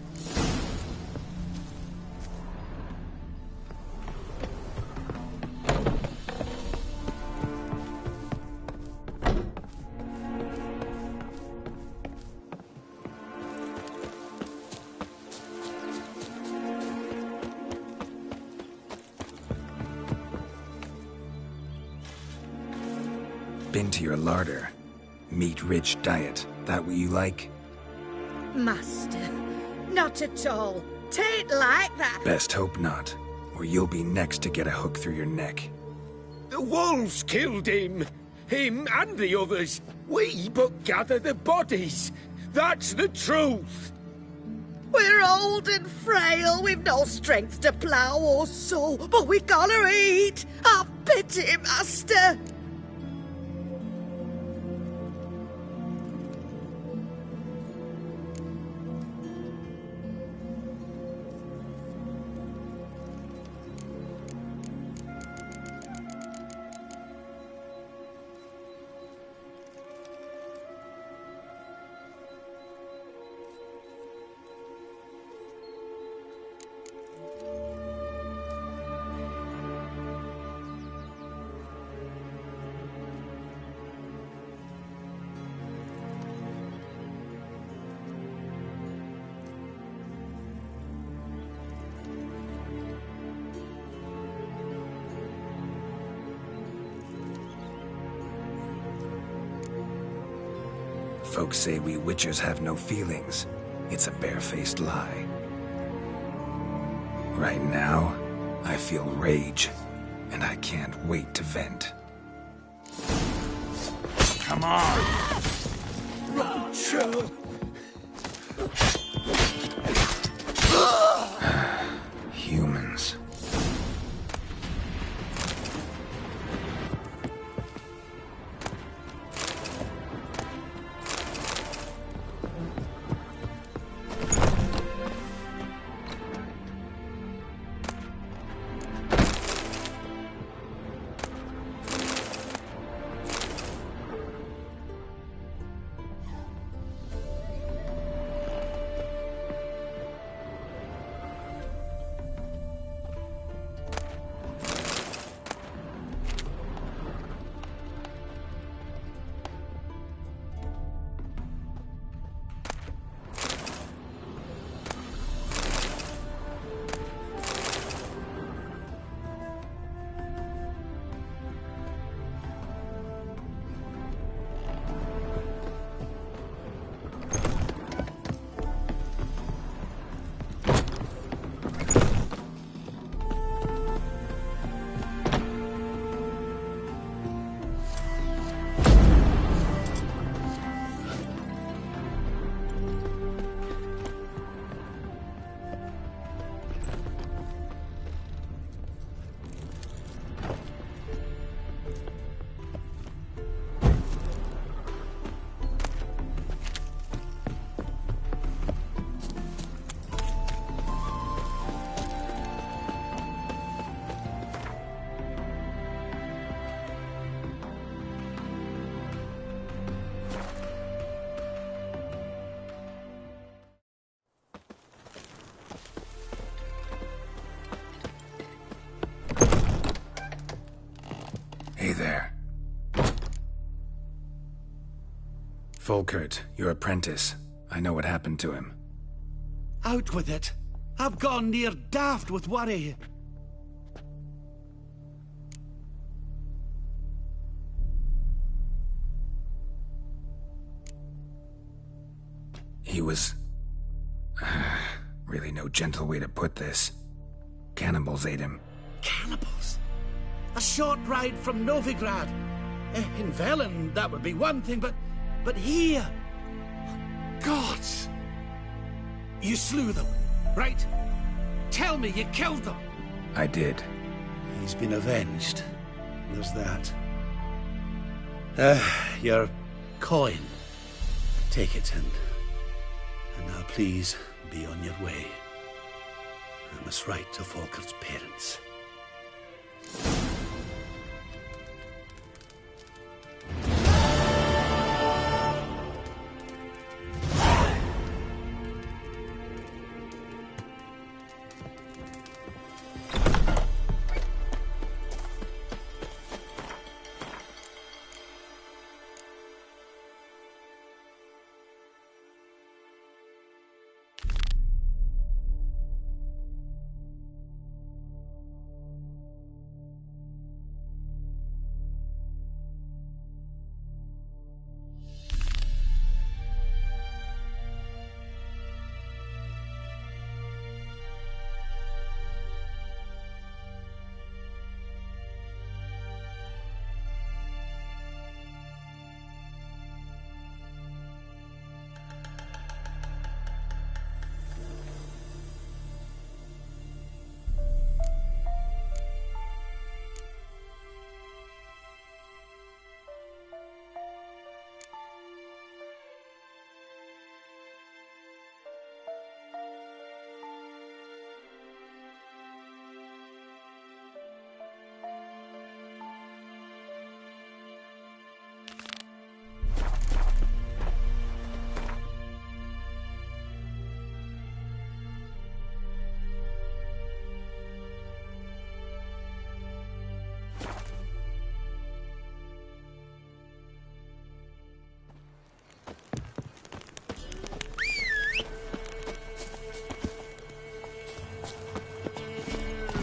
Been to your larder. Meat-rich diet. That what you like? Master, not at all. Tain't like that. Best hope not, or you'll be next to get a hook through your neck. The wolves killed him. Him and the others. We but gather the bodies. That's the truth. We're old and frail, we've no strength to plough or sow, but we gotta eat. Have pity, master. Folks say we Witchers have no feelings. It's a barefaced lie. Right now, I feel rage, and I can't wait to vent. Come on! Roger! Humans. Hey there. Volkert, your apprentice. I know what happened to him. Out with it. I've gone near daft with worry. He was... really no gentle way to put this. Cannibals ate him. Cannibals? A short ride from Novigrad. In Velen, that would be one thing, but here... Gods! You slew them, right? Tell me you killed them. I did. He's been avenged. There's that. Your coin. Take it and now please be on your way. I must write to Volkert's parents.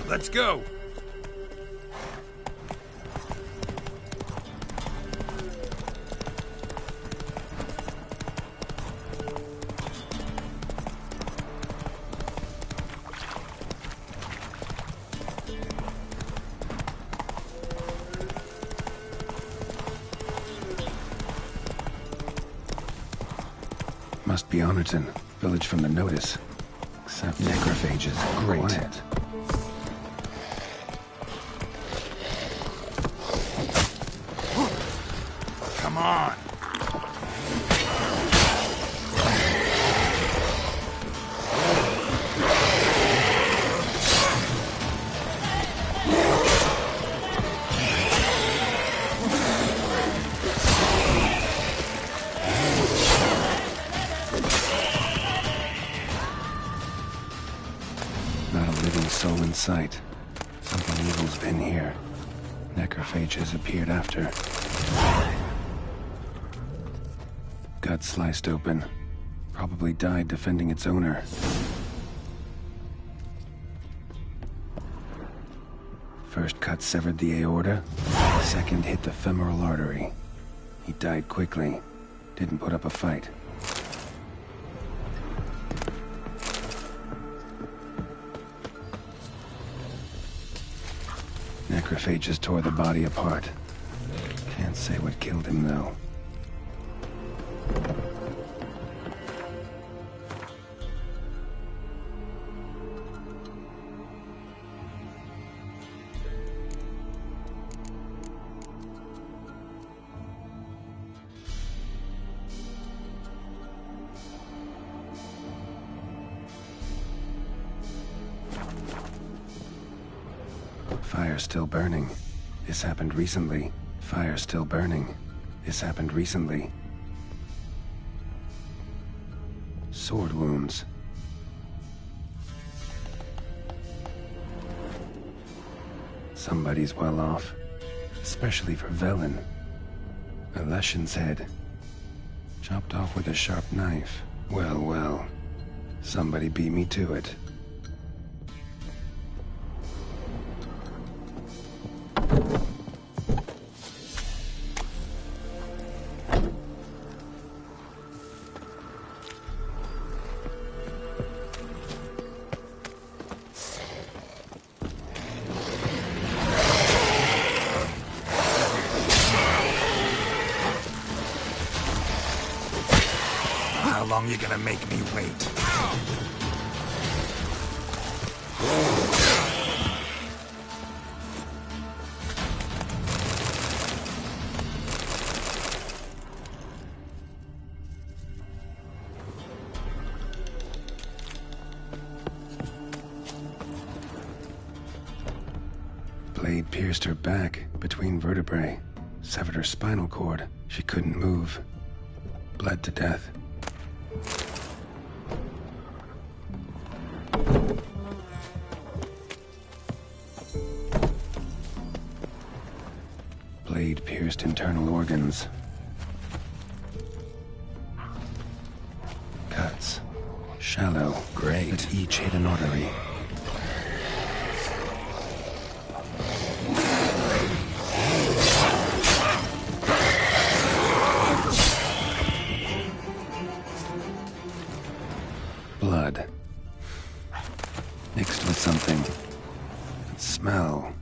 Let's go! Must be Honorton, village from the notice. Except necrophages. Great. Quiet. Come on! Not a living soul in sight. Something evil's been here. Necrophages appeared after. Gut sliced open. Probably died defending its owner. First cut severed the aorta. Second hit the femoral artery. He died quickly. Didn't put up a fight. Necrophages tore the body apart. Can't say what killed him, though. Fire still burning. This happened recently. Fire still burning. This happened recently. Sword wounds. Somebody's well off. Especially for Velen. A Leshen's head. Chopped off with a sharp knife. Well, well. Somebody beat me to it. How long you gonna make me wait? Blade pierced her back between vertebrae, severed her spinal cord. She couldn't move. Bled to death. Blade pierced internal organs. Cuts. Shallow. Great. But each hit an artery. Blood. Mixed with something. Smell.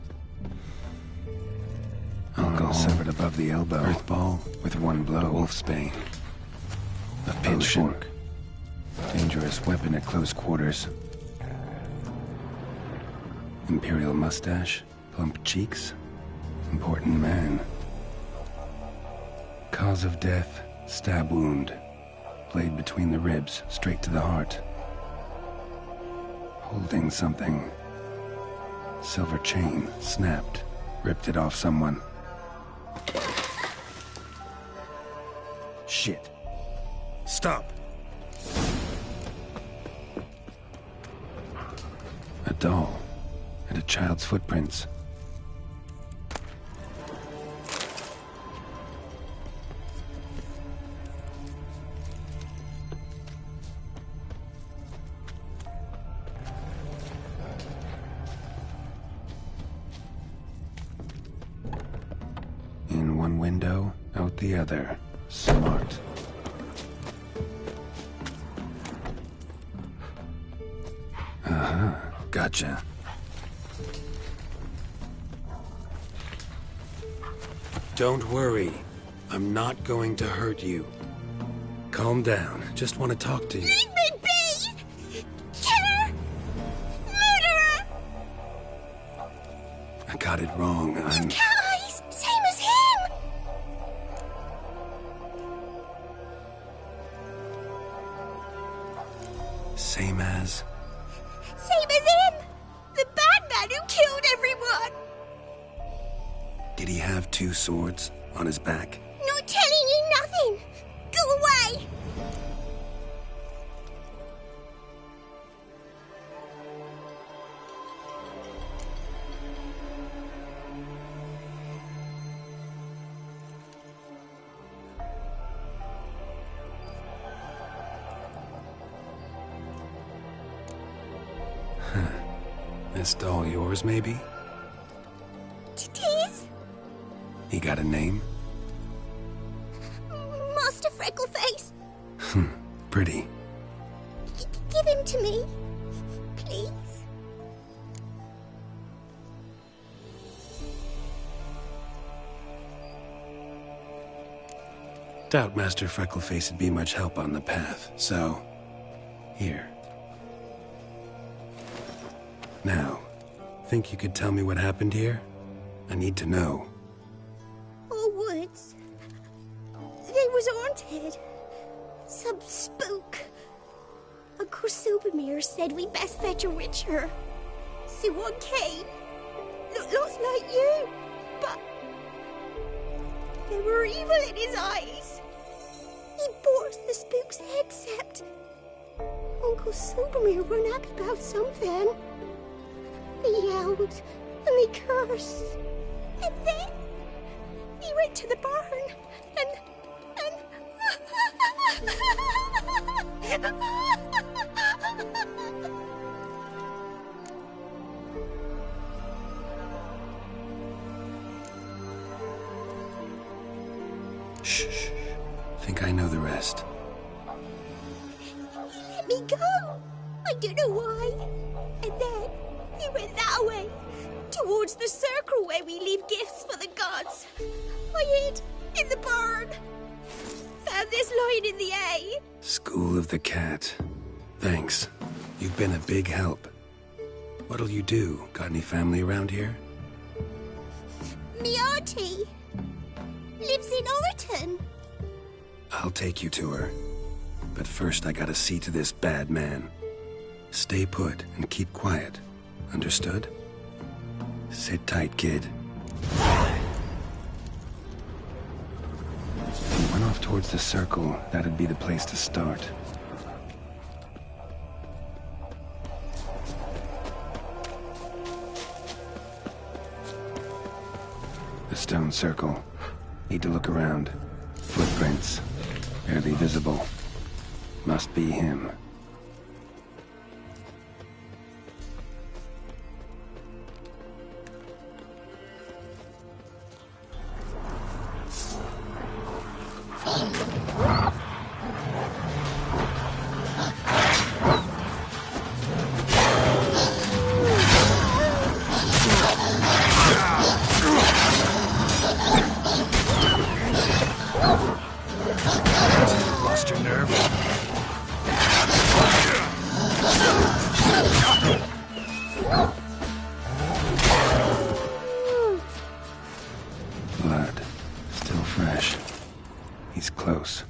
Alcohol severed above the elbow. Earthball with one blow. Wolfsbane. A pitchfork. Dangerous weapon at close quarters. Imperial mustache. Plump cheeks. Important man. Cause of death. Stab wound. Blade between the ribs. Straight to the heart. Holding something. Silver chain. Snapped. Ripped it off someone. Shit. Stop. A doll. And a child's footprints. In one window, out the other. Smart. Uh-huh. Gotcha. Don't worry. I'm not going to hurt you. calm down. Just want to talk to you. Leave me be! Killer! Murderer! I got it wrong. I'm... Cat eyes! Same as him! Same as... Same as him! The bad man who killed everyone! Did he have 2 swords on his back? Not telling you nothing! Go away! This doll yours, maybe? It is? He got a name? Master Freckleface, Pretty. give him to me. Please. Doubt Master Freckleface would be much help on the path, so... Here. Now, think you could tell me what happened here? I need to know. All woods. They was haunted. Some spook. Uncle Silvermere said we best fetch a witcher. So one came. Looked lots like you, but there were evil in his eyes. He bore the spook's head, except Uncle Silvermere weren't happy about something. They yelled and they cursed. And then he went to the barn and Shh. Think I know the rest. He let me go. I don't know why. And then he went that way, towards the circle where we leave gifts for the gods. I hid in the barn. Found this lying in the hay. School of the Cat. Thanks. You've been a big help. What'll you do? Got any family around here? Me auntie lives in Orton. I'll take you to her. But first I gotta see to this bad man. Stay put and keep quiet. Understood? Sit tight, kid. If you went off towards the circle, that'd be the place to start. The stone circle. Need to look around. Footprints. Barely visible. Must be him. Lost your nerve? Blood. Still fresh. He's close.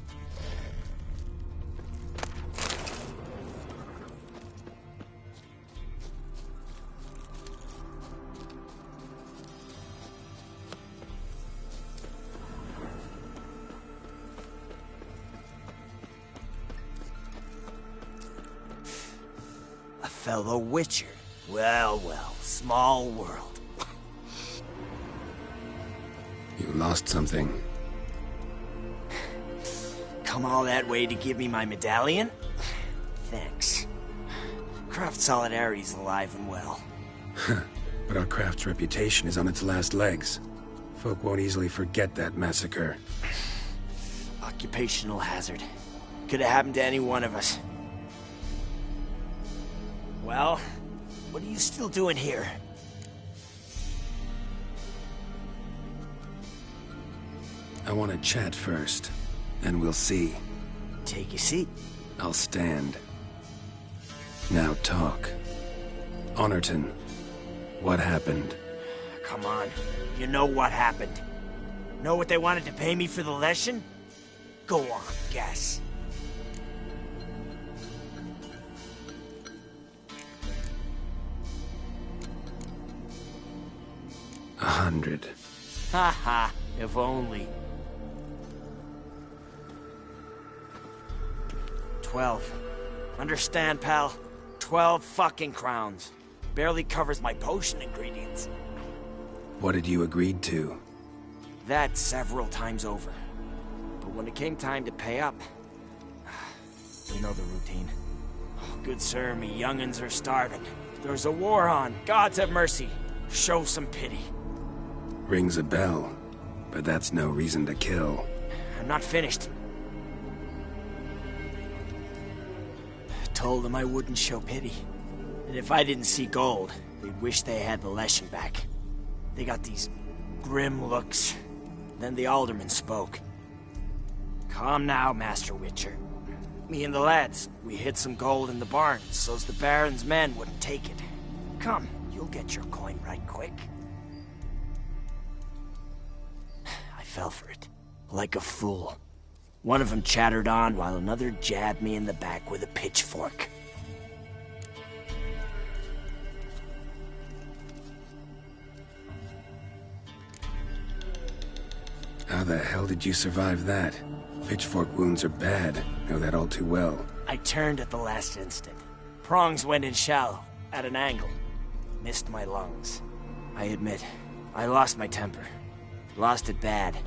A fellow witcher. Well, well, small world. You lost something. Come all that way to give me my medallion? Thanks. Craft Solidarity's alive and well. But our craft's reputation is on its last legs. Folk won't easily forget that massacre. Occupational hazard. Could have happened to any one of us. Well, what are you still doing here? I want to chat first, then we'll see. Take your seat. I'll stand. Now talk. Honorton, what happened? Come on. You know what happened. Know what they wanted to pay me for the lesson? Go on, guess. $100. Ha ha, if only. 12. Understand, pal? 12 fucking crowns. Barely covers my potion ingredients. What did you agree to? That several times over. But when it came time to pay up... You know the routine. Oh, good sir, me young'uns are starving. There's a war on. Gods have mercy. Show some pity. Rings a bell, but that's no reason to kill. I'm not finished. Told them I wouldn't show pity. And if I didn't see gold, they'd wish they had the lesson back. They got these grim looks. Then the alderman spoke. Calm now, Master Witcher. Me and the lads, we hid some gold in the barn, so's the Baron's men wouldn't take it. Come, you'll get your coin right quick. I fell for it, like a fool. One of them chattered on while another jabbed me in the back with a pitchfork. How the hell did you survive that? Pitchfork wounds are bad. Know that all too well. I turned at the last instant. Prongs went in shallow, at an angle. Missed my lungs. I admit, I lost my temper. Lost it bad.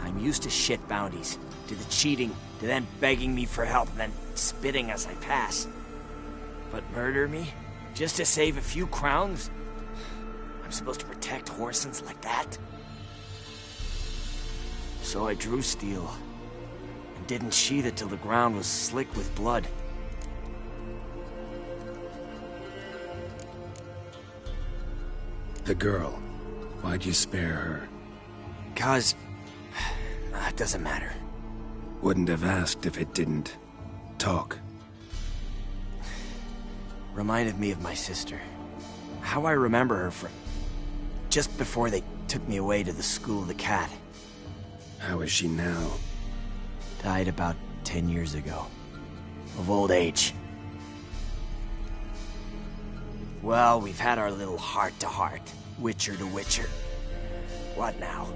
I'm used to shit bounties, to the cheating, to them begging me for help, then spitting as I pass. But murder me? Just to save a few crowns? I'm supposed to protect Horsens like that? So I drew steel, and didn't sheath it till the ground was slick with blood. The girl, why'd you spare her? 'Cause... it doesn't matter. Wouldn't have asked if it didn't. Talk. Reminded me of my sister. How I remember her from... just before they took me away to the School of the Cat. How is she now? Died about 10 years ago. Of old age. Well, we've had our little heart-to-heart. Witcher to Witcher. What now?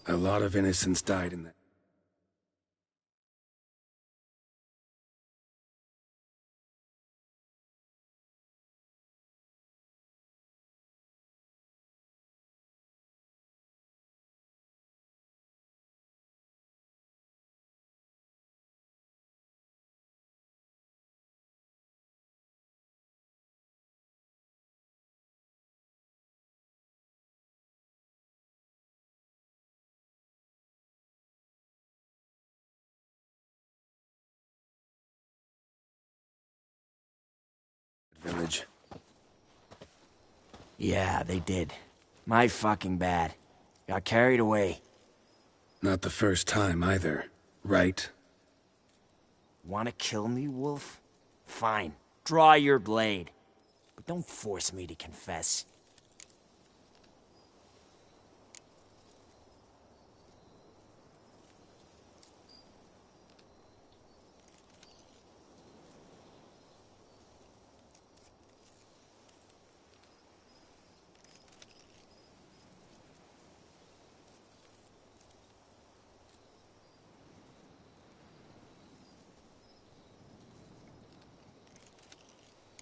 A lot of innocents died in that. Village. Yeah, they did. My fucking bad. Got carried away. Not the first time either, right? Wanna kill me, Wolf? Fine. Draw your blade. But don't force me to confess.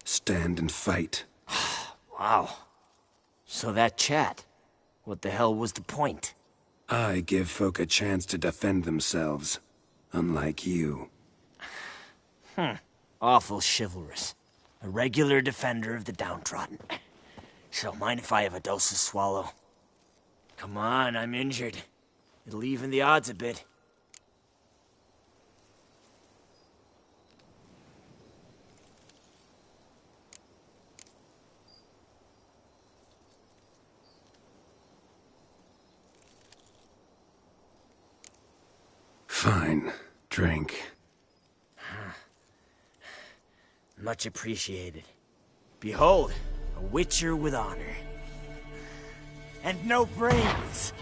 Stand and fight. Wow. So that chat, what the hell was the point? I give folk a chance to defend themselves, unlike you. Awful chivalrous. A regular defender of the downtrodden. So mind if I have a dose to swallow? Come on, I'm injured. It'll even the odds a bit. Fine. Drink. Much appreciated. Behold, a witcher with honor. And no brains!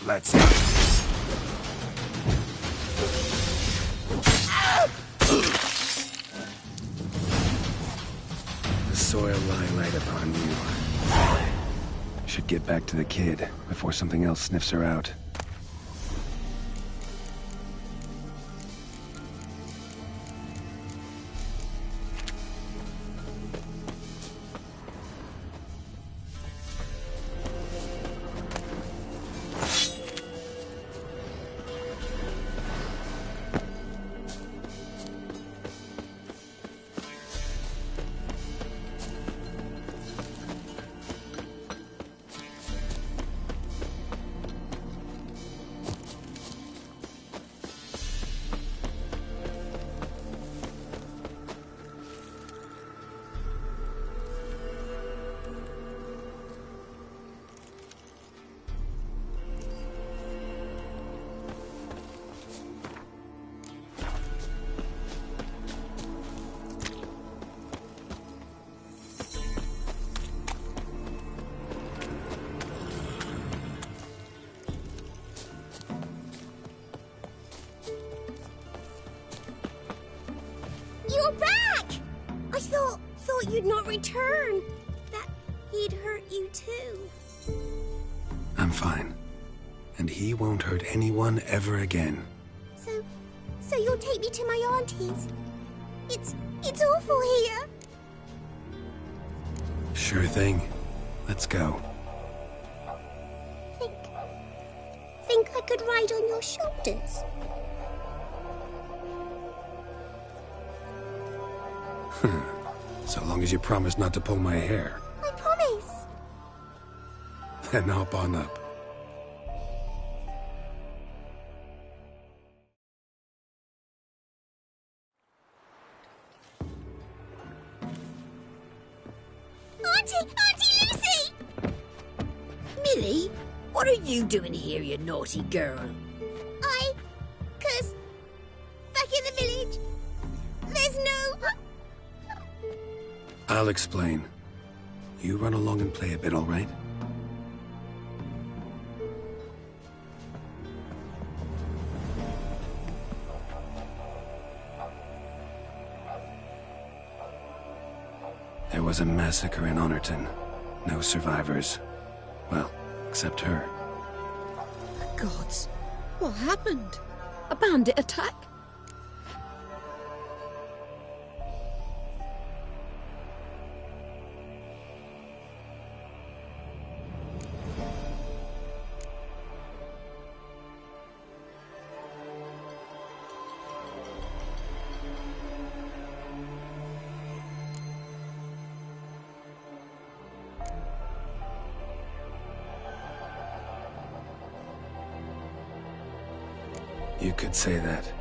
Let's have this. The soil lie light upon you. Should get back to the kid before something else sniffs her out. You're back! I thought you'd not return. That he'd hurt you too. I'm fine. And he won't hurt anyone ever again. So you'll take me to my auntie's? It's awful here. Sure thing. Let's go. Think I could ride on your shoulders? So long as you promise not to pull my hair. I promise. Then hop on up. Auntie Lucy! Millie, what are you doing here, you naughty girl? 'Cause back in the village, there's no... I'll explain. You run along and play a bit, all right? There was a massacre in Honorton. No survivors. Well, except her. Gods, what happened? A bandit attack? You could say that.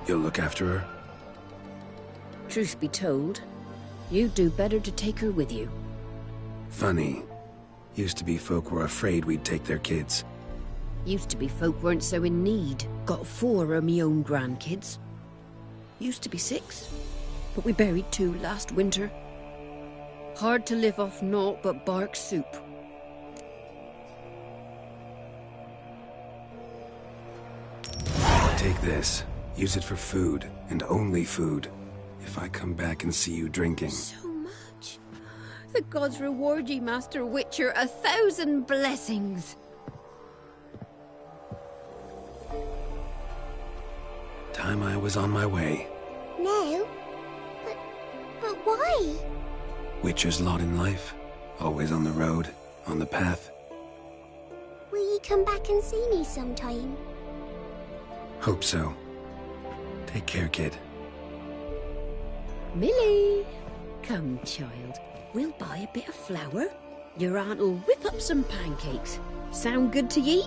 You'll look after her? Truth be told, you'd do better to take her with you. Funny. Used to be folk were afraid we'd take their kids. Used to be folk weren't so in need. Got 4 of me own grandkids. Used to be 6, but we buried 2 last winter. Hard to live off naught but bark soup. Take this. Use it for food, and only food. If I come back and see you drinking. So much. The gods reward ye, Master Witcher, 1,000 blessings. Time I was on my way. No? But why? Witcher's lot in life. Always on the road, on the path. Will you come back and see me sometime? Hope so. Take care, kid. Millie! Come, child. We'll buy a bit of flour. Your aunt'll whip up some pancakes. Sound good to ye?